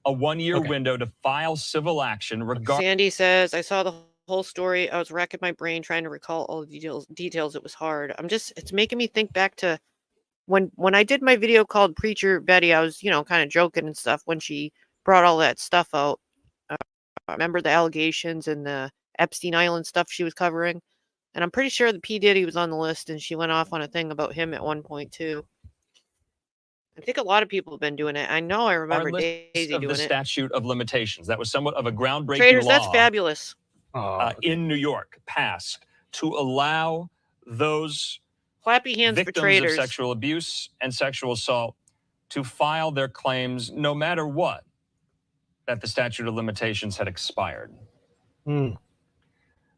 a 1-year window to file civil action regarding. Sandy says, I saw the whole story. I was racking my brain trying to recall all the details. It was hard. It's making me think back to when I did my video called Preacher Betty. I was, kind of joking and stuff when she brought all that stuff out. I remember the allegations and the Epstein Island stuff she was covering. And I'm pretty sure the P. Diddy was on the list, and she went off on a thing about him at one point, too. I think a lot of people have been doing it. I know I remember Daisy of doing the it. statute of limitations. That was somewhat of a groundbreaking Traders, law. that's fabulous. In New York, passed to allow those Clappy hands for victims traders. of sexual abuse and sexual assault to file their claims no matter what, that the statute of limitations had expired.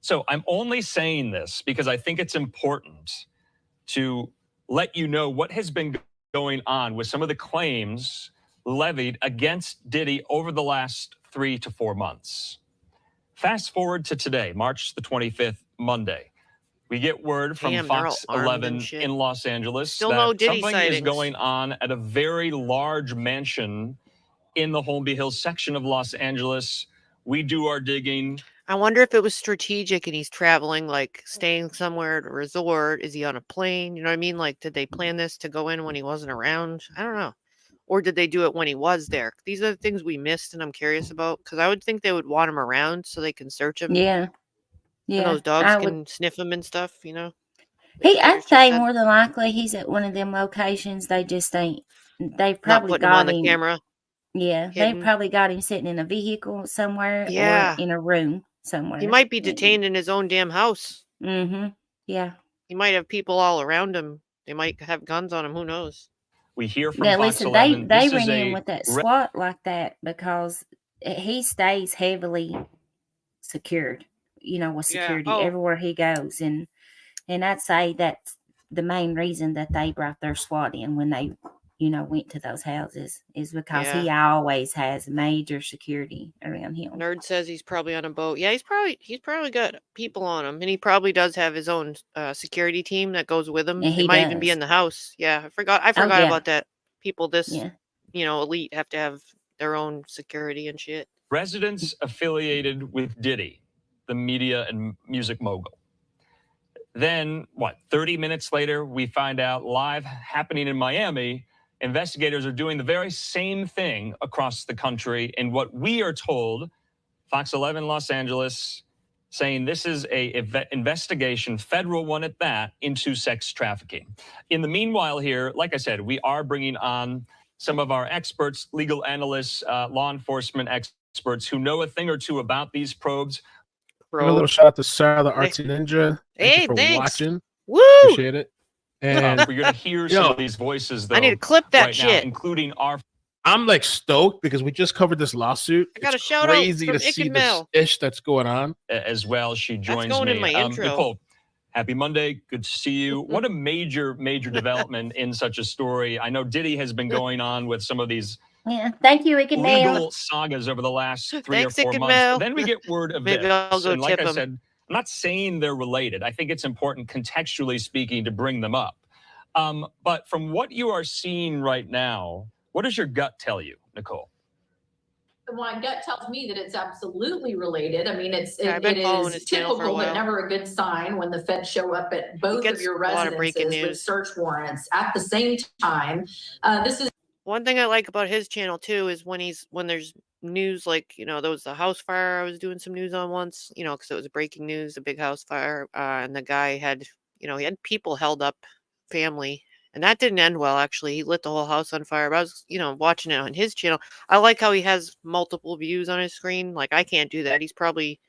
So I'm only saying this because I think it's important to let you know what has been going on with some of the claims levied against Diddy over the last 3 to 4 months. Fast forward to today, March the 25th, Monday. We get word from Fox 11 in Los Angeles Still that no Diddy something sightings. is going on at a very large mansion in the Holmby Hills section of Los Angeles. We do our digging. I wonder if it was strategic and he's traveling, like staying somewhere at a resort. Is he on a plane? You know what I mean? Like, did they plan this to go in when he wasn't around? I don't know. Or did they do it when he was there? These are the things we missed and I'm curious about, because I would think they would want him around so they can search him. Yeah. Yeah. And those dogs can sniff him and stuff, I'd say more than likely he's at one of them locations. They just ain't. They've probably not putting him on the camera. Yeah, they probably got him sitting in a vehicle somewhere or in a room somewhere. He might be detained in his own damn house. Mm-hmm. Yeah. He might have people all around him. They might have guns on him. Who knows? We hear from Now, Fox listen, 11. they went in with that SWAT like that because he stays heavily secured, with security everywhere he goes. And I'd say that's the main reason that they brought their SWAT in when they, went to those houses is because he always has major security around him. Nerd says he's probably on a boat. Yeah, he's probably got people on him, and he probably does have his own security team that goes with him. He might even be in the house. Yeah, I forgot about that. People elite have to have their own security and shit. Residents affiliated with Diddy, the media and music mogul. Then, 30 minutes later, we find out live happening in Miami, investigators are doing the very same thing across the country. And what we are told, Fox 11 Los Angeles, saying this is a investigation, federal one at that, into sex trafficking. In the meanwhile here, like I said, we are bringing on some of our experts, legal analysts, law enforcement experts who know a thing or two about these probes. Give a little shout out to Sarah, the Artsy Ninja. Thank you for watching. Woo! Appreciate it. And we're going to hear some of these voices, though. I need to clip that right shit. Now, including our... I'm like stoked because we just covered this lawsuit. I got a shout crazy out to from see Mel. this ish that's going on. As well, she joins that's going me. In my intro. Nicole, happy Monday. Good to see you. What a major development in such a story. I know Diddy has been going on with some of these thank you, legal sagas over the last 3 Thanks, or 4 months. Mel. Then we get word of Maybe this. I'll go and like tip I him. said, I'm not saying they're related. I think it's important contextually speaking to bring them up. But from what you are seeing right now, what does your gut tell you, Nicole? My gut tells me that it's absolutely related. I mean, it is typical, but never a good sign when the feds show up at both of your residences with search warrants at the same time. This is one thing I like about his channel too is when there's news like there was the house fire I was doing some news on once, because it was breaking news, a big house fire, and the guy had he had people held up, family. And that didn't end well, actually. He lit the whole house on fire. But I was, watching it on his channel. I like how he has multiple views on his screen. Like, I can't do that. He's probably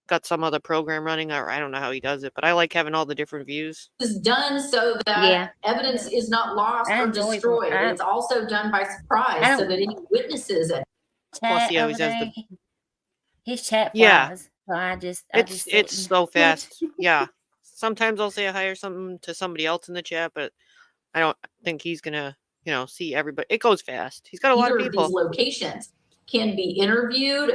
got some other program running, or I don't know how he does it. But I like having all the different views. Is done so that evidence is not lost or destroyed. It's also done by surprise so that any witnesses... Plus, he always has his chat flies. So it's so fast. Yeah. Sometimes I'll say hi or something to somebody else in the chat, but I don't think he's gonna, see everybody. It goes fast. He's got a lot of people. These locations can be interviewed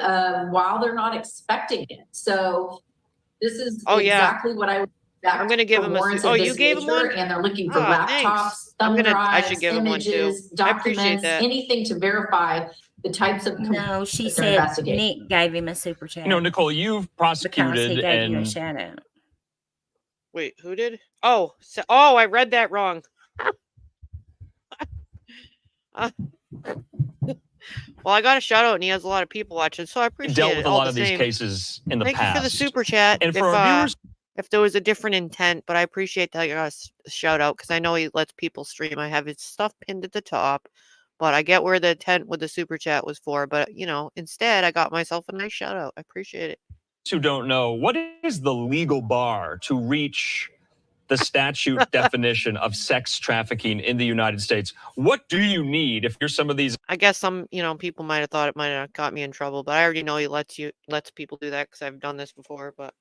while they're not expecting it. So this is exactly what I would expect. I'm gonna give him you gave him one, and they're looking for laptops, thumb drives, I should give him one too. documents, I appreciate that. anything to verify the types of No, she said Nick gave him a super chat. Nicole, you've prosecuted because he gave you a and shout out. Wait, who did? Oh, I read that wrong. Well, I got a shout out, and he has a lot of people watching, so I appreciate it. Dealt with a lot of these cases in the past. Thank you for the super chat. And for our viewers, if there was a different intent, but I appreciate that you got a shout out because I know he lets people stream. I have his stuff pinned at the top, but I get where the intent with the super chat was for. But instead, I got myself a nice shout out. I appreciate it. Who don't know, what is the legal bar to reach the statute definition of sex trafficking in the United States? What do you need if you're some of these? I guess some, people might have thought it might have got me in trouble, but I already know he lets people do that because I've done this before. But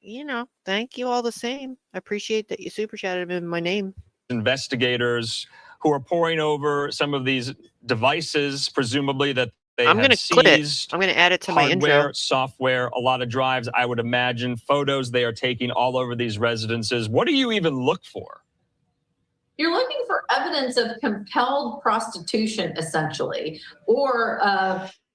thank you all the same. I appreciate that you super chatted in my name. Investigators who are poring over some of these devices, presumably that they I'm have gonna clip it. I'm going to add it to my hardware, intro. software, a lot of drives, I would imagine, photos they are taking all over these residences. What do you even look for? You're looking for evidence of compelled prostitution, essentially, or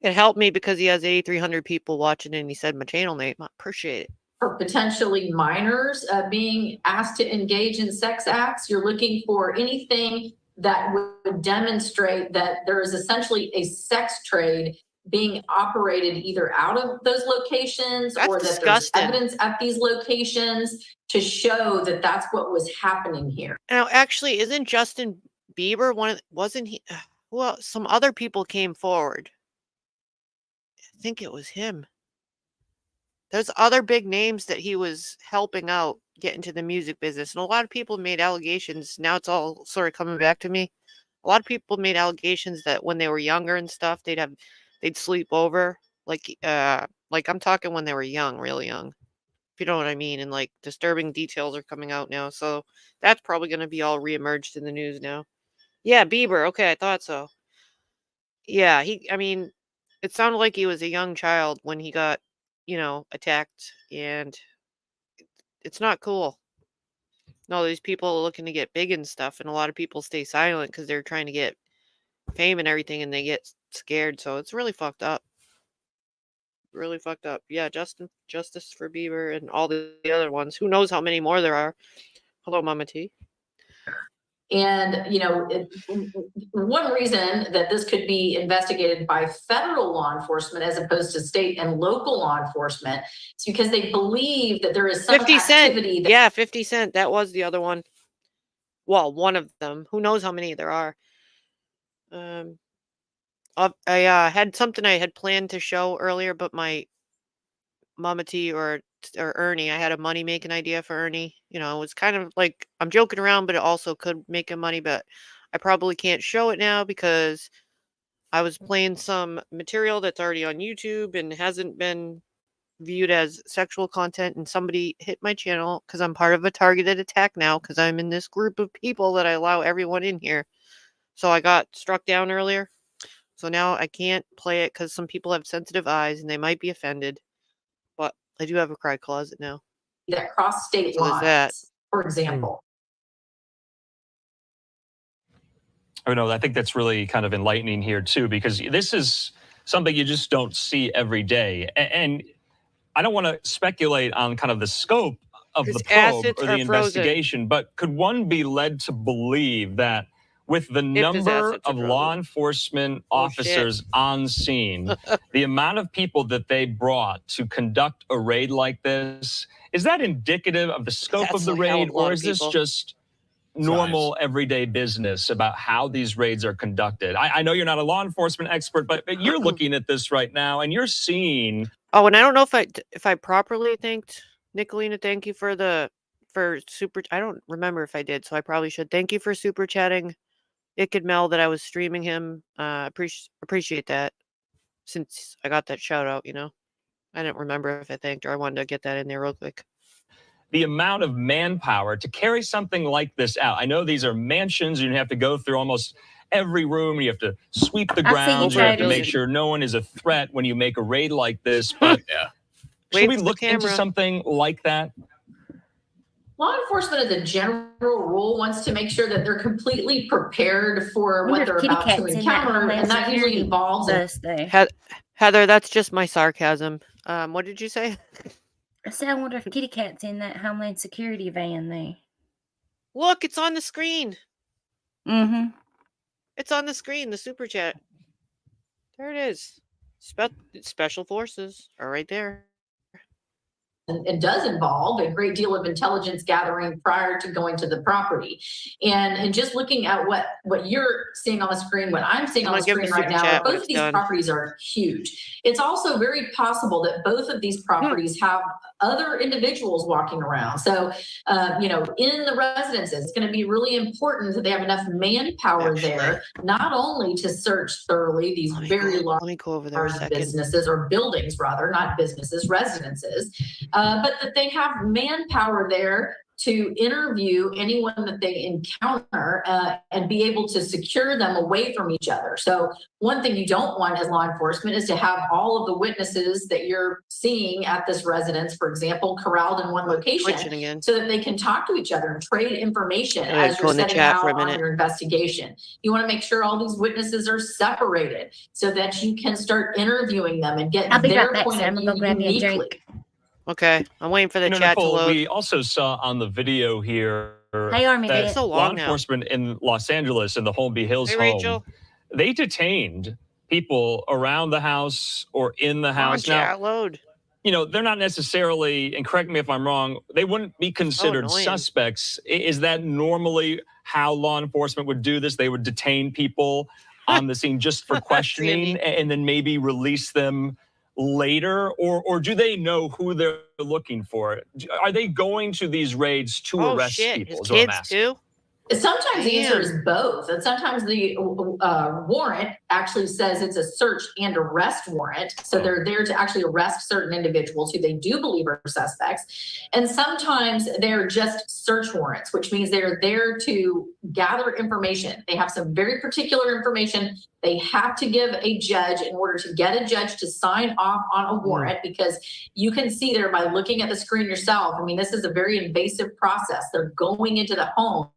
it helped me because he has 8,300 people watching, and he said my channel name. I appreciate it. For potentially minors being asked to engage in sex acts. You're looking for anything that would demonstrate that there is essentially a sex trade being operated either out of those locations or that there's evidence at these locations to show that that's what was happening here. Now, actually, isn't Justin Bieber wasn't he? Well, some other people came forward. I think it was him. There's other big names that he was helping out get into the music business. And a lot of people made allegations. Now it's all sort of coming back to me. A lot of people made allegations that when they were younger and stuff, they'd sleep over. Like I'm talking when they were young, really young. If you know what I mean. And like disturbing details are coming out now. So that's probably going to be all reemerged in the news now. Yeah, Bieber. Okay, I thought so. Yeah, it sounded like he was a young child when he got attacked, and it's not cool. No, these people are looking to get big and stuff, and a lot of people stay silent because they're trying to get fame and everything, and they get scared. So it's really fucked up. Really fucked up. Yeah, justice for Bieber and all the other ones. Who knows how many more there are? Hello, Mama T. And, one reason that this could be investigated by federal law enforcement as opposed to state and local law enforcement is because they believe that there is some 50 Cent. activity. 50 Cent. That was the other one. Well, one of them. Who knows how many there are? I had something I had planned to show earlier, but my Mama T or Ernie, I had a money making idea for Ernie. It was kind of like I'm joking around, but it also could make him money. But I probably can't show it now because I was playing some material that's already on YouTube and hasn't been viewed as sexual content. And somebody hit my channel because I'm part of a targeted attack now because I'm in this group of people that I allow everyone in here. So I got struck down earlier. So now I can't play it because some people have sensitive eyes and they might be offended. But I do have a cry closet now. That cross state lines, for example. Oh, no, I think that's really kind of enlightening here, too, because this is something you just don't see every day. And I don't want to speculate on kind of the scope of the probe or the investigation, but could one be led to believe that with the number of law enforcement officers on scene, the amount of people that they brought to conduct a raid like this, is that indicative of the scope of the raid, or is this just normal everyday business about how these raids are conducted? I know you're not a law enforcement expert, but you're looking at this right now and you're seeing. Oh, and I don't know if I properly thanked Nicolina. Thank you for super. I don't remember if I did, so I probably should. Thank you for super chatting. It could Mel that I was streaming him. Appreciate that. Since I got that shout out, I didn't remember if I thanked her. I wanted to get that in there real quick. the amount of manpower to carry something like this out. I know these are mansions, and you have to go through almost every room. You have to sweep the grounds. You have to make sure no one is a threat when you make a raid like this. But should we look into something like that? Law enforcement, as a general rule, wants to make sure that they're completely prepared for what they're about to encounter, and that usually involves Heather, that's just my sarcasm. What did you say? I said, I wonder if Kitty Cat's in that Homeland Security van there. Look, it's on the screen. Mm-hmm. It's on the screen, the super chat. There it is. Special forces are right there. And does involve a great deal of intelligence gathering prior to going to the property. And just looking at what you're seeing on the screen, what I'm seeing on the screen right now, both of these properties are huge. It's also very possible that both of these properties have other individuals walking around. So, in the residences, it's going to be really important that they have enough manpower there, not only to search thoroughly these very large businesses or buildings, rather, not businesses, residences, but that they have manpower there to interview anyone that they encounter and be able to secure them away from each other. So one thing you don't want as law enforcement is to have all of the witnesses that you're seeing at this residence, for example, corralled in one location so that they can talk to each other and trade information as you're setting out on your investigation. You want to make sure all these witnesses are separated so that you can start interviewing them and get their point of view uniquely. Okay, I'm waiting for the chat Nicole, to load. We also saw on the video here that so law enforcement in Los Angeles in the Holmby Hills home, they detained people around the house or in the house. Now, load. They're not necessarily, and correct me if I'm wrong, they wouldn't be considered suspects. Is that normally how law enforcement would do this? They would detain people on the scene just for questioning and then maybe release them later, or do they know who they're looking for? Are they going to these raids to arrest people? His kids too? Sometimes the answer is both, and sometimes the warrant actually says it's a search and arrest warrant. So they're there to actually arrest certain individuals who they do believe are suspects. And sometimes they're just search warrants, which means they're there to gather information. They have some very particular information they have to give a judge in order to get a judge to sign off on a warrant, because you can see there by looking at the screen yourself. I mean, this is a very invasive process. They're going into the home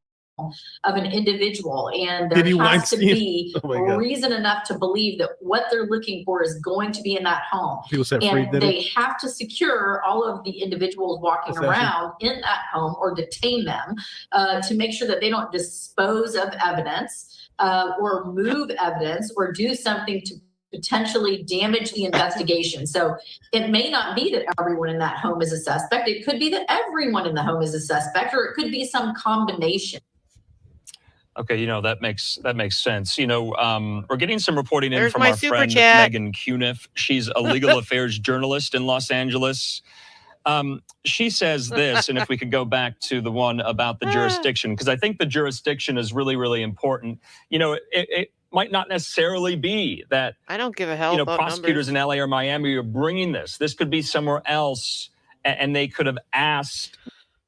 of an individual, and there has to be reason enough to believe that what they're looking for is going to be in that home. And they have to secure all of the individuals walking around in that home or detain them to make sure that they don't dispose of evidence or move evidence or do something to potentially damage the investigation. So it may not be that everyone in that home is a suspect. It could be that everyone in the home is a suspect, or it could be some combination. Okay, that makes sense. We're getting some reporting in from our friend Megan Cuniff. She's a legal affairs journalist in Los Angeles. She says this, and if we could go back to the one about the jurisdiction, because I think the jurisdiction is really, really important. It might not necessarily be that I don't give a hell about prosecutors numbers. in LA or Miami are bringing this. This could be somewhere else, and they could have asked.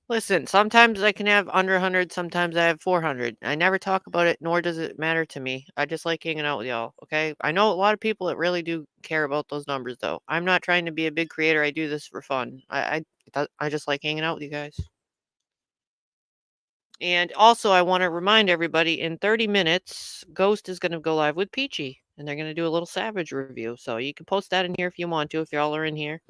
Listen, sometimes I can have under 100, sometimes I have 400. I never talk about it, nor does it matter to me. I just like hanging out with y'all, okay? I know a lot of people that really do care about those numbers, though. I'm not trying to be a big creator. I do this for fun. I just like hanging out with you guys. And also, I want to remind everybody, in 30 minutes, Ghost is going to go live with Peachy, and they're going to do a little Savage review. So you can post that in here if you want to, if y'all are in here.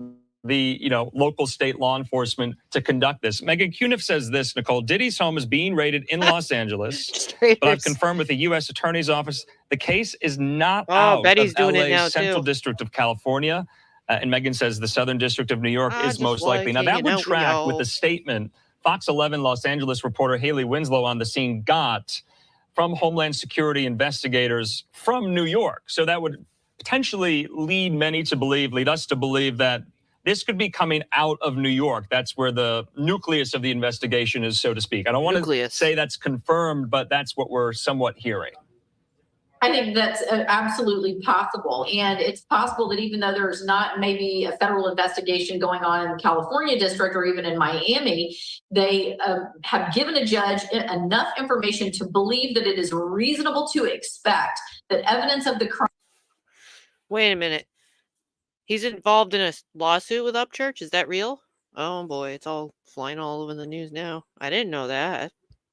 The local state law enforcement to conduct this. Megan Cuniff says this, Nicole: Diddy's home is being raided in Los Angeles, but I've confirmed with the U.S. Attorney's Office the case is not out Betty's of doing it now LA's Central too. District of California. And Megan says the Southern District of New York is most likely. Now that would track with the statement Fox 11 Los Angeles reporter Haley Winslow on the scene got from Homeland Security investigators from New York. So that would potentially lead us to believe that this could be coming out of New York. That's where the nucleus of the investigation is, so to speak. I don't want to say that's confirmed, but that's what we're somewhat hearing. I think that's absolutely possible. And it's possible that even though there's not maybe a federal investigation going on in the California district or even in Miami, they have given a judge enough information to believe that it is reasonable to expect that evidence of the crime. Wait a minute. He's involved in a lawsuit with Upchurch? Is that real? Oh boy, it's all flying all over the news now. I didn't know that.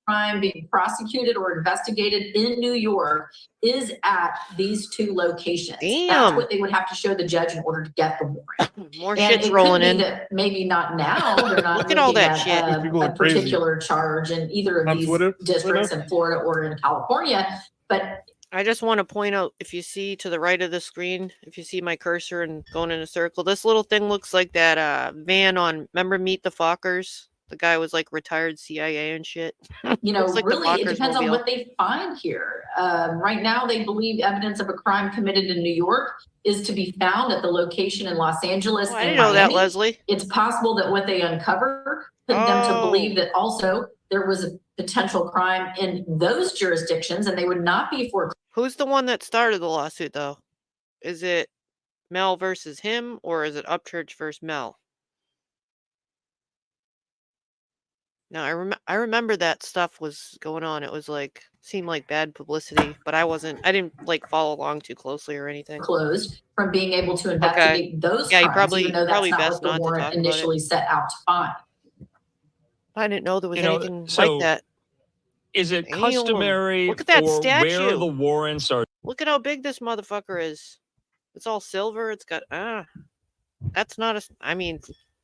Crime being prosecuted or investigated in New York is at these two locations. Damn. That's what they would have to show the judge in order to get the warrant. More And shit's it rolling could be in. that maybe not now. They're not Look at all that shit. a particular charge in either of these districts in Florida or in California. But I just want to point out, if you see to the right of the screen, if you see my cursor and going in a circle, this little thing looks like that van on, remember Meet the Fockers? The guy was like retired CIA and shit. You know, like really, it depends on what they find here. Right now, they believe evidence of a crime committed in New York is to be found at the location in Los Angeles. I didn't know that, Leslie. It's possible that what they uncover put them to believe that also there was a potential crime in those jurisdictions, and they would not be for. Who's the one that started the lawsuit, though? Is it Mel versus him, or is it Upchurch versus Mel? No, I remember that stuff was going on. It was like, seemed like bad publicity, but I didn't like follow along too closely or anything. Closed from being able to investigate those crimes, even though that's not what the warrant initially set out to find. I didn't know there was anything like that. Is it customary Look at that for statue. where the warrants are? Look at how big this motherfucker is. It's all silver. It's got, that's not a, I mean,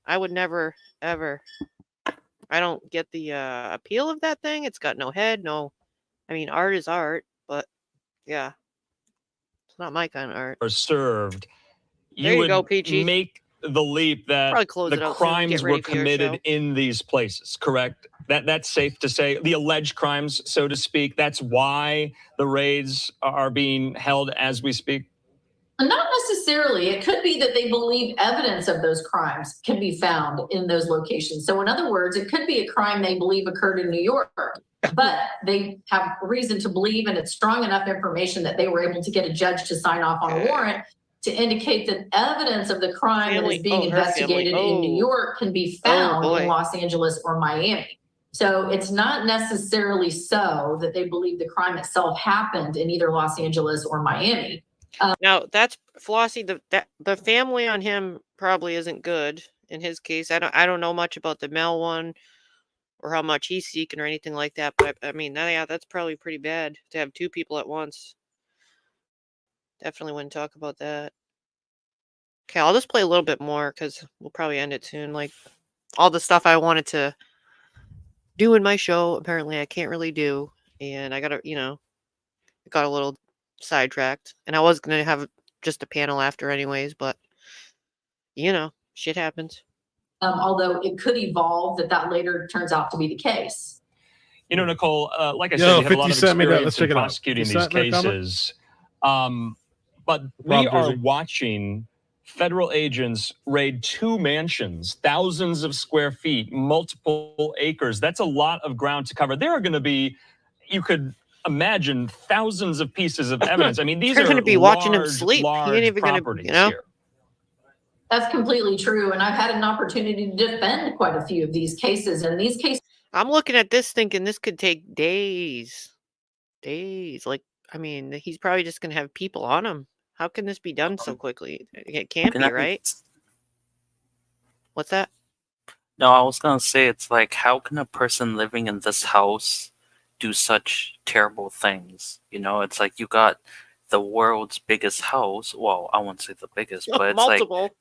I would never, ever, I don't get the appeal of that thing. It's got no head, no, I mean, art is art, but yeah, it's not my kind of art. Are served. There you go, Peachy. Make the leap that the crimes were committed in these places, correct? That's safe to say. The alleged crimes, so to speak, that's why the raids are being held as we speak? Not necessarily. It could be that they believe evidence of those crimes can be found in those locations. So in other words, it could be a crime they believe occurred in New York, but they have reason to believe, and it's strong enough information that they were able to get a judge to sign off on a warrant to indicate that evidence of the crime that is being investigated in New York can be found in Los Angeles or Miami. So it's not necessarily so that they believe the crime itself happened in either Los Angeles or Miami. Now that's Flossie. The family on him probably isn't good in his case. I don't know much about the Mel one or how much he's seeking or anything like that. But I mean, yeah, that's probably pretty bad to have two people at once. Definitely wouldn't talk about that. Okay, I'll just play a little bit more because we'll probably end it soon. Like all the stuff I wanted to do in my show, apparently I can't really do, and I gotta, got a little sidetracked, and I was gonna have just a panel after anyways, but shit happens. Although it could evolve that later turns out to be the case. Nicole, like I said, you have a lot of experience in prosecuting these cases. But we are watching federal agents raid 2 mansions, thousands of square feet, multiple acres. That's a lot of ground to cover. There are going to be, you could imagine, thousands of pieces of evidence. I mean, these are going to be watching him sleep. He ain't even going to, here. That's completely true. And I've had an opportunity to defend quite a few of these cases. And these cases, I'm looking at this thinking this could take days. Like, I mean, he's probably just going to have people on him. How can this be done so quickly? It can't be, right? What's that? No, I was going to say, it's like, how can a person living in this house do such terrible things? It's like you got the world's biggest house. Well, I won't say the biggest, but it's multiple. Like,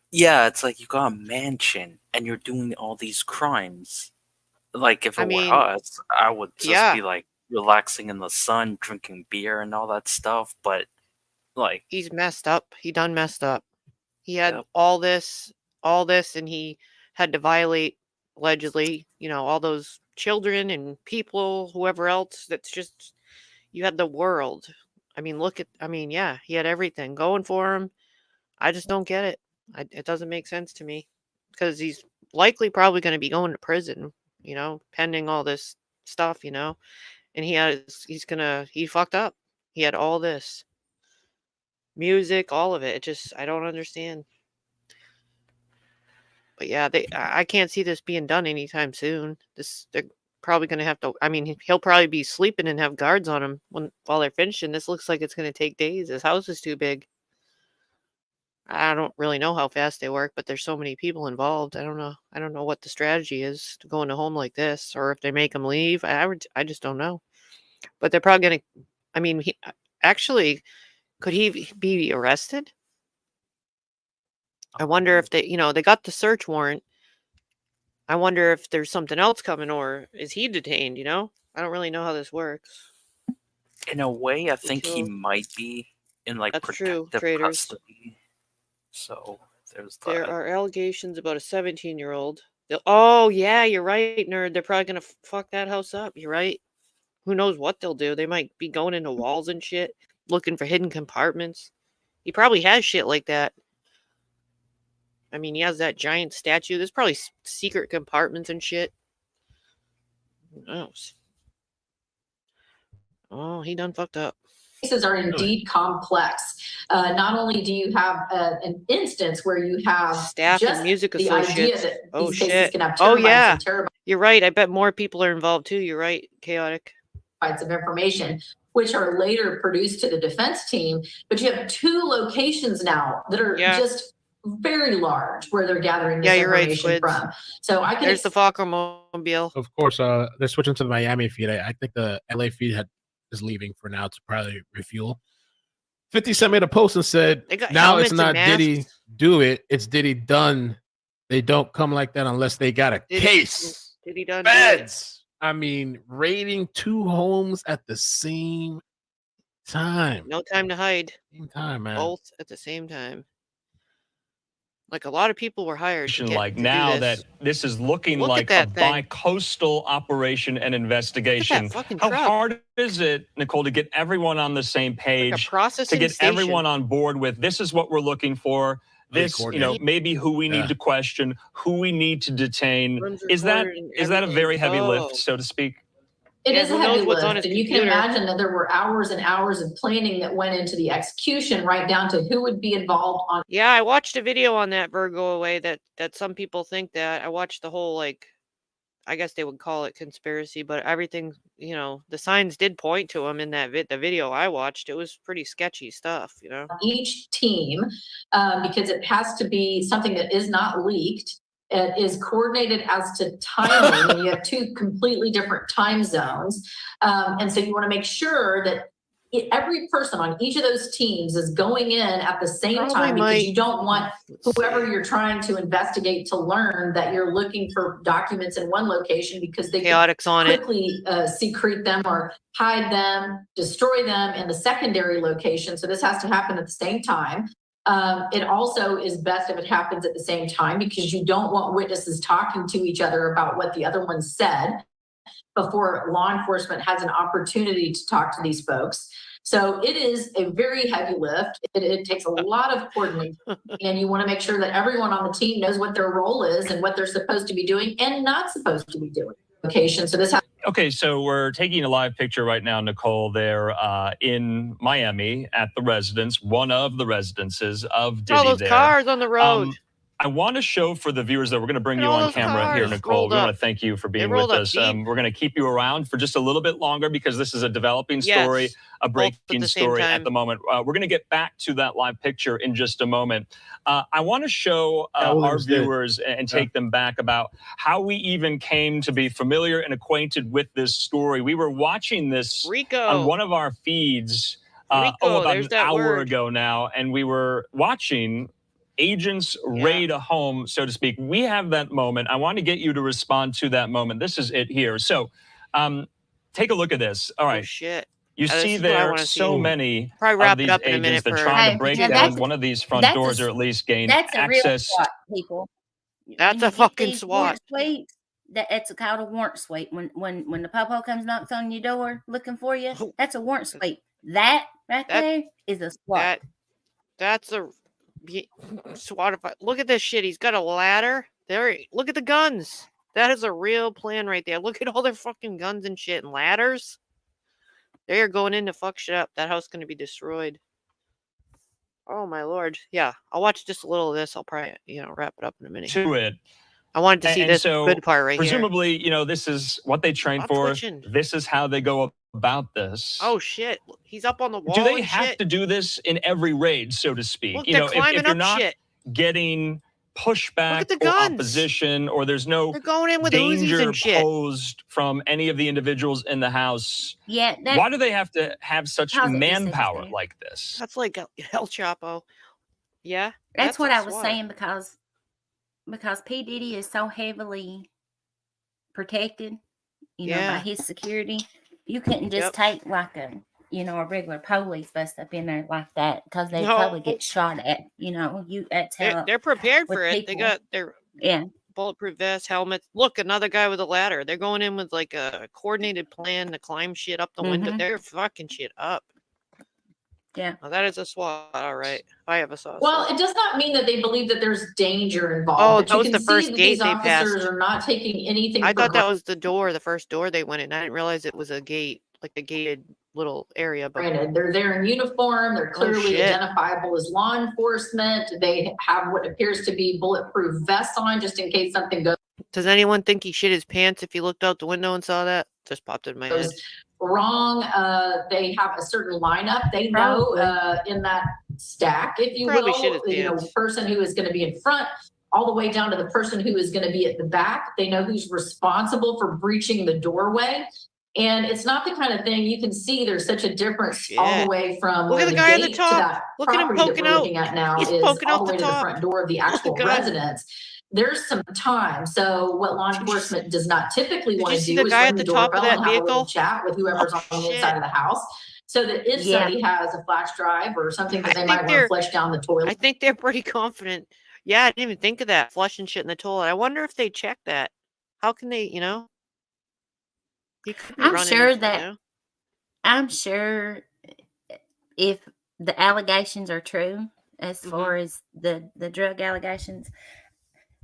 yeah, it's like you got a mansion and you're doing all these crimes. Like if it were us, I would just be like relaxing in the sun, drinking beer and all that stuff. But like, he's messed up. He done messed up. He had all this, and he had to violate, allegedly, all those children and people, whoever else. That's just, you had the world. I mean, he had everything going for him. I just don't get it. It doesn't make sense to me because he's likely probably going to be going to prison, pending all this stuff, and he fucked up. He had all this music, all of it. It just, I don't understand. But yeah, I can't see this being done anytime soon. They're probably going to have to, I mean, he'll probably be sleeping and have guards on him while they're finishing. This looks like it's going to take days. His house is too big. I don't really know how fast they work, but there's so many people involved. I don't know what the strategy is to go in a home like this, or if they make him leave. I just don't know. But they're probably going to, I mean, actually, could he be arrested? I wonder if they got the search warrant. I wonder if there's something else coming, or is he detained, I don't really know how this works. In a way, I think he might be in like That's true, protective traitors. custody. So there's that. There are allegations about a 17-year-old. Oh, yeah, you're right, nerd. They're probably going to fuck that house up. You're right. Who knows what they'll do? They might be going into walls and shit, looking for hidden compartments. He probably has shit like that. I mean, he has that giant statue. There's probably secret compartments and shit. Who knows? Oh, he done fucked up. Cases are indeed complex. Not only do you have an instance where you have staff just and music the associates. idea that Oh these cases shit! can have Oh terabytes yeah, and terabytes you're right. I bet more people are involved too. You're right, chaotic. of information, which are later produced to the defense team. But you have 2 locations now that are just very large where they're gathering this information from. So I can. There's the Fokker mobile. Of course, they're switching to the Miami feed. I think the LA feed is leaving for now to probably refuel. 50 Cent made a post and said, now it's not Diddy do it, it's Diddy done. They don't come like that unless they got a case. Diddy done Beds. I mean, raiding 2 homes at the same time. No time to hide. Same time, man. Both at the same time. Like a lot of people were hired to like now that this is looking like a bi-coastal operation and investigation. How hard is it, Nicole, to get everyone on the same page, to get everyone on board with this is what we're looking for, this, maybe who we need to question, who we need to detain. Is that a very heavy lift, so to speak? It is a heavy lift, and you can imagine that there were hours and hours of planning that went into the execution, right down to who would be involved on. Yeah, I watched a video on that Virgo away that some people think that. I watched the whole, I guess they would call it conspiracy, but everything, the signs did point to him in that the video I watched. It was pretty sketchy stuff, Each team, because it has to be something that is not leaked. It is coordinated as to timing, and you have 2 completely different time zones. And so you want to make sure that every person on each of those teams is going in at the same time, because you don't want whoever you're trying to investigate to learn that you're looking for documents in one location, because they quickly secrete them or hide them, destroy them in the secondary location. So this has to happen at the same time. It also is best if it happens at the same time, because you don't want witnesses talking to each other about what the other one said before law enforcement has an opportunity to talk to these folks. So it is a very heavy lift. It takes a lot of coordinating, and you want to make sure that everyone on the team knows what their role is and what they're supposed to be doing and not supposed to be doing. Okay, so we're taking a live picture right now, Nicole, there in Miami at the residence, one of the residences of Diddy. All those cars on the road. I want to show for the viewers that we're going to bring you on camera here, Nicole. We want to thank you for being with us. We're going to keep you around for just a little bit longer because this is a developing story, a breaking story at the moment. We're going to get back to that live picture in just a moment. I want to show our viewers and take them back about how we even came to be familiar and acquainted with this story. We were watching this on one of our feeds about an hour ago now, and we were watching agents raid a home, so to speak. We have that moment. I want to get you to respond to that moment. This is it here. So take a look at this. All right. Oh, shit. You see there so many of these agents. They're trying to break down one of these front doors or at least gain access. That's a real SWAT, people. That's a fucking SWAT. That's called a warrant sweep. When the popo comes knocks on your door looking for you, that's a warrant sweep. That there is a SWAT. That's a SWAT. Look at this shit. He's got a ladder. There. Look at the guns. That is a real plan right there. Look at all their fucking guns and shit and ladders. They are going in to fuck shit up. That house is going to be destroyed. Oh my lord. Yeah, I'll watch just a little of this. I'll probably, wrap it up in a minute. To it. I wanted to see And this so, good part right presumably, here. this is what they train I'm for. twitching. This is how they go about this. Oh shit. He's up on the wall. Do they and have shit? to do this in every raid, so to speak? Look, they're climbing if you're up not shit. getting pushback the or guns. opposition, or there's no They're going in with danger Uzis and shit. posed from any of the individuals in the house. Yeah. Why do they have to have such How's it manpower necessary? like this? That's like El Chapo. Yeah. That's what a I was SWAT. saying because P. Diddy is so heavily protected, by his security. You couldn't just take like a regular police bust up in there like that, because they'd probably get shot at. That's how They're prepared with for it. They people. got their Yeah. bulletproof vests, helmets. Look, another guy with a ladder. They're going in with like a coordinated plan to climb shit up the window. They're fucking shit up. Yeah. Well, that is a SWAT. All right. I have a SWAT. Well, it does not mean that they believe that there's danger involved. Oh, but that you was can the see first that gate these they officers passed. are not taking anything I for thought that was the first door they went in. I didn't realize it was a gate, like a gated little area. But granted. They're there in uniform. They're clearly shit. identifiable as law enforcement. They have what appears to be bulletproof vests on, just in case something goes Does anyone think he shit his pants if he looked out the window and saw that? Just popped in my head. wrong. They have a certain lineup. They know in that stack, if you Probably will, shit his pants. person who is going to be in front, all the way down to the person who is going to be at the back. They know who's responsible for breaching the doorway. And it's not the kind of thing you can see. There's such a difference all the way from Look at where the guy at the gate top. to that Look at him property that poking we're out. looking at now He's is poking all out the way the to the top. front door of the actual God. residence. There's some time. So what law enforcement does not typically want to see do the is guy ring at the the top of doorbell that and have a little vehicle? chat with whoever's on the inside of the house. So that if somebody has a flash drive or something that they might want to flush down the toilet. I think they're pretty confident. Yeah, I didn't even think of that, flushing shit in the toilet. I wonder if they check that. How can they, He could be I'm sure if the allegations are true, as far as the drug allegations,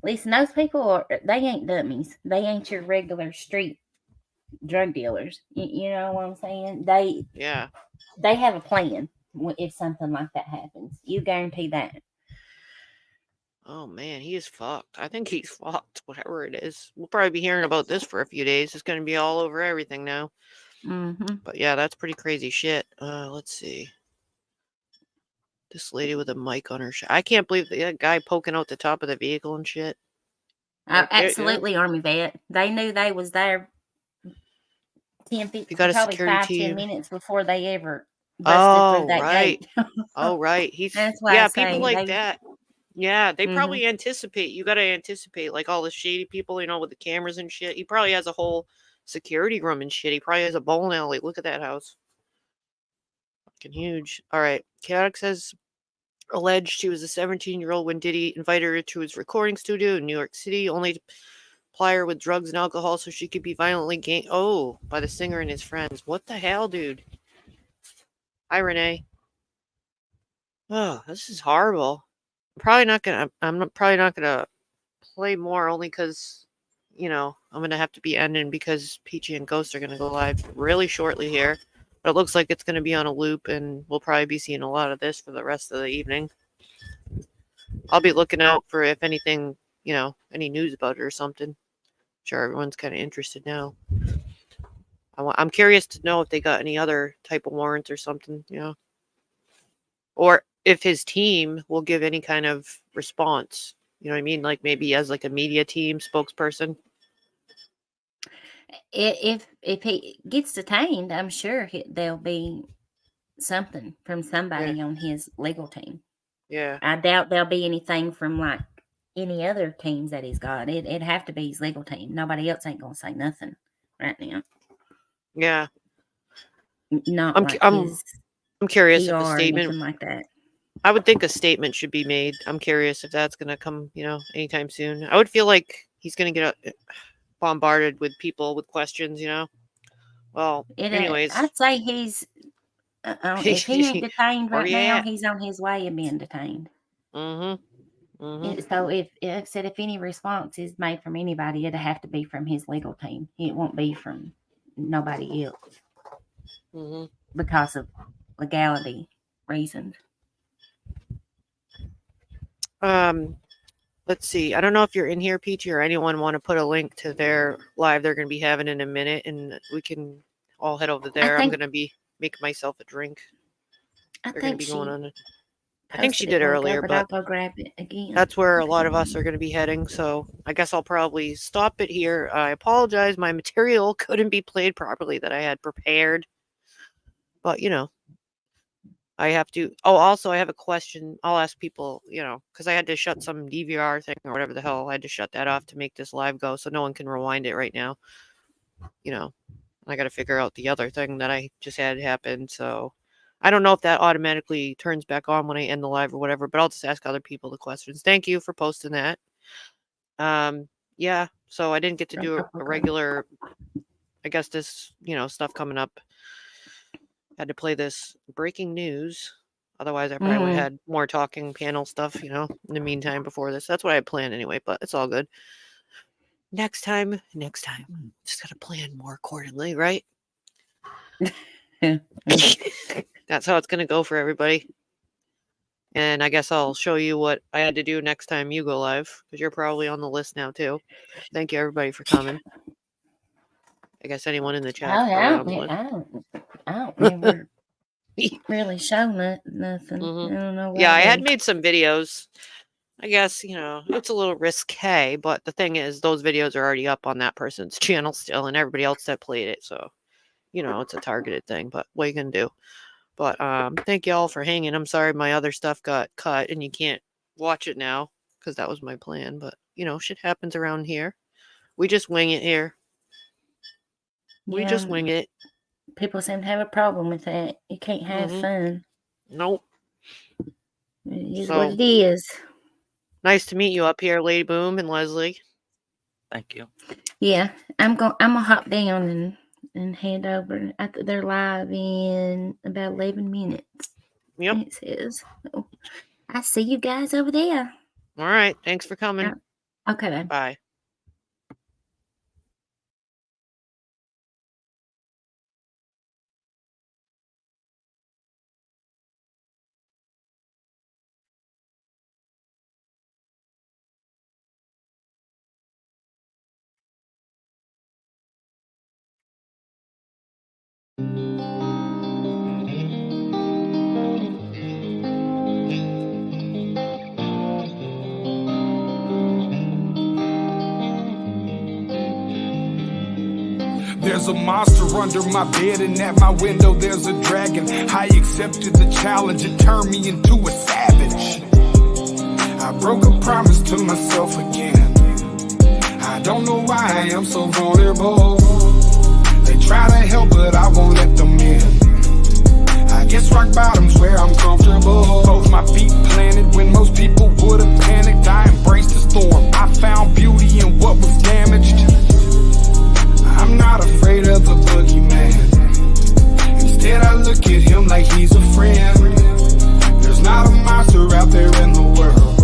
listen, those people they ain't dummies. They ain't your regular street drug dealers. You know what I'm saying? They have a plan if something like that happens. You guarantee that. Oh man, he is fucked. I think he's fucked, whatever it is. We'll probably be hearing about this for a few days. It's going to be all over everything now. But yeah, that's pretty crazy shit. Let's see. This lady with a mic on her shit. I can't believe that guy poking out the top of the vehicle and shit. Absolutely, Army vet. They knew they was there 10, 15, probably 5-10 minutes before they ever busted through that gate. Oh, right. That's why people like that. Yeah, they probably anticipate. You got to anticipate, like all the shady people, with the cameras and shit. He probably has a whole security room and shit. He probably has a bowling alley. Look at that house. Fucking huge. All right. Chaotic says, alleged she was a 17-year-old when Diddy invited her to his recording studio in New York City, only to ply her with drugs and alcohol so she could be violently by the singer and his friends. What the hell, dude? Hi, Renee. Oh, this is horrible. I'm probably not gonna play more, only because I'm gonna have to be ending because Peachy and Ghost are gonna go live really shortly here. But it looks like it's gonna be on a loop, and we'll probably be seeing a lot of this for the rest of the evening. I'll be looking out for if anything, any news about it or something. Sure, everyone's kind of interested now. I'm curious to know if they got any other type of warrants or something, or if his team will give any kind of response. You know what I mean? Like maybe as like a media team spokesperson. If he gets detained, I'm sure there'll be something from somebody on his legal team. Yeah. I doubt there'll be anything from like any other teams that he's got. It'd have to be his legal team. Nobody else ain't gonna say nothing right now. Yeah. Not I'm curious if a PR statement or anything like that. I would think a statement should be made. I'm curious if that's gonna come, anytime soon. I would feel like he's gonna get bombarded with people with questions, Well, anyways, I'd say he's if he ain't detained right now, he's on his way of being detained. So if any response is made from anybody, it'll have to be from his legal team. It won't be from nobody else. because of legality reasons. Let's see. I don't know if you're in here, Peachy, or anyone want to put a link to their live they're going to be having in a minute, and we can all head over there. I'm going to be making myself a drink. I think she did earlier, but I'll go grab it again. That's where a lot of us are going to be heading, so I guess I'll probably stop it here. I apologize. My material couldn't be played properly that I had prepared, but, I have to. Oh, also, I have a question. I'll ask people, because I had to shut some DVR thing or whatever the hell. I had to shut that off to make this live go, so no one can rewind it right now. I got to figure out the other thing that I just had happen, so I don't know if that automatically turns back on when I end the live or whatever, but I'll just ask other people the questions. Thank you for posting that. Yeah, so I didn't get to do a regular, I guess this, stuff coming up. Had to play this breaking news. Otherwise, I probably would have had more talking panel stuff, in the meantime before this. That's what I had planned anyway, but it's all good. Next time. Just got to plan more accordingly, right? That's how it's going to go for everybody. And I guess I'll show you what I had to do next time you go live, because you're probably on the list now, too. Thank you, everybody, for coming. I guess anyone in the chat. I don't remember really show nothing. I don't know. Yeah, I had made some videos. I guess, it's a little risque, but the thing is, those videos are already up on that person's channel still, and everybody else that played it. So, it's a targeted thing, but what you can do. But thank you all for hanging. I'm sorry my other stuff got cut and you can't watch it now, because that was my plan. But, shit happens around here. We just wing it here. We just wing it. People seem to have a problem with that. You can't have fun. Nope. It is what it is. Nice to meet you up here, Lady Boom and Leslie. Thank you. Yeah, I'm gonna hop down and head over. They're live in about 11 minutes. Yep. It says. So I see you guys over there. All right. Thanks for coming. Okay, then. Bye. There's a monster under my bed, and at my window there's a dragon. I accepted the challenge, it turned me into a savage. I broke a promise to myself again. I don't know why I am so vulnerable. They try to help, but I won't let them in. I guess rock bottom's where I'm comfortable. Both my feet planted when most people would have panicked. I embraced the storm. I found beauty in what was damaged. I'm not afraid of the boogeyman. Instead, I look at him like he's a friend. There's not a monster out there in the world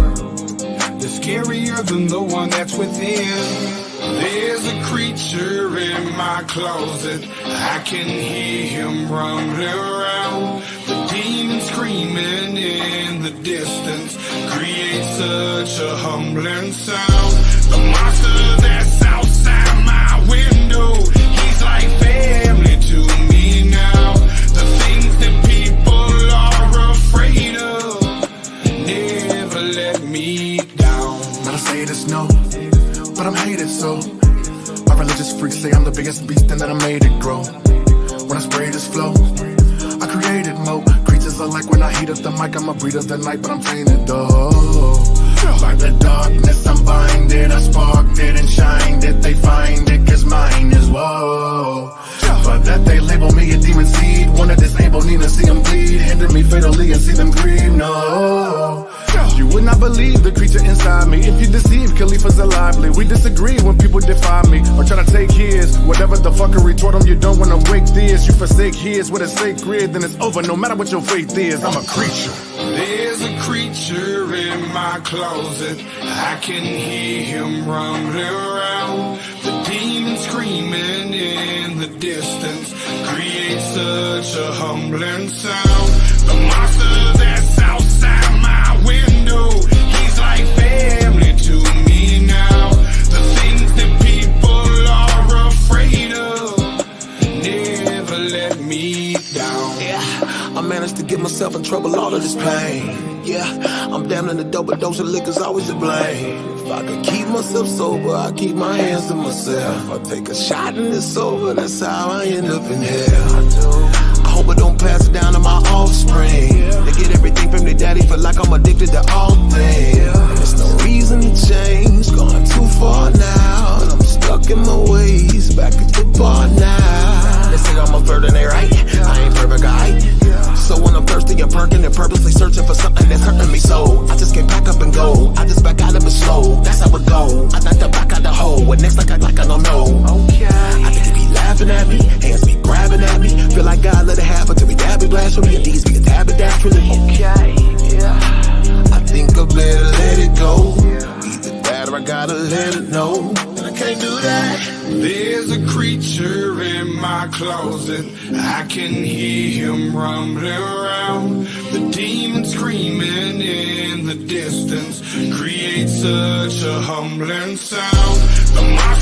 that's scarier than the one that's within. There's a creature in my closet. I can hear him rumbling around. The demon screaming in the distance creates such a humbling sound. The monster that's outside my window, he's like family to me now. The things that people are afraid of never let me down. Not to say this, no, but I'm hated, so my religious freaks say I'm the biggest beast and that I made it grow. When I spray this flow, I created mo. Creatures are like when I heat up the mic, I'm a breed of the night, but I'm painted though. By the darkness I'm binded, I sparked it and shined it. They find it cause mine is woe. But that they label me a demon seed. Wanna disable me to see them bleed, hinder me fatally and see them grieve, no. You would not believe the creature inside me. If you deceive, Khalifa's lively. We disagree when people defy me or try to take his. Whatever the fuckery taught them, you don't wanna wake this. You forsake his with a sacred, then it's over no matter what your faith is. I'm a creature. There's a creature in my closet. I can hear him rumbling around. The demon screaming in the distance creates such a humbling sound. The monster that's outside my window, he's like family to me now. The things that people are afraid of never let me down. Yeah, I managed to get myself in trouble, all of this pain. Yeah, I'm damn in the dope, but dose of liquor's always to blame. If I could keep myself sober, I keep my hands to myself. I take a shot and it's over, that's how I end up in hell. I hope I don't pass it down to my offspring. They get everything from their daddy, feel like I'm addicted to all things. There's no reason to change, gone too far now. And I'm stuck in my ways, back at the bar now. They say I'm a flirt and they right, I ain't perfect, alright. So when I'm thirsty and perking and purposely searching for something that's hurting me so, I just can't pack up and go. I just back out of it slow, that's how it go. I like to back out the hole, what next like I don't know. Okay. I think he be laughing at me, hands be grabbing at me. Feel like God let it happen to me, dabby blasphemy, and these be a dabby dash for me. Okay, yeah. I think I better let it go. Either that or I gotta let it know. And I can't do that. There's a creature in my closet, I can hear him rumbling around. The demon screaming in the distance creates such a humbling sound. The monster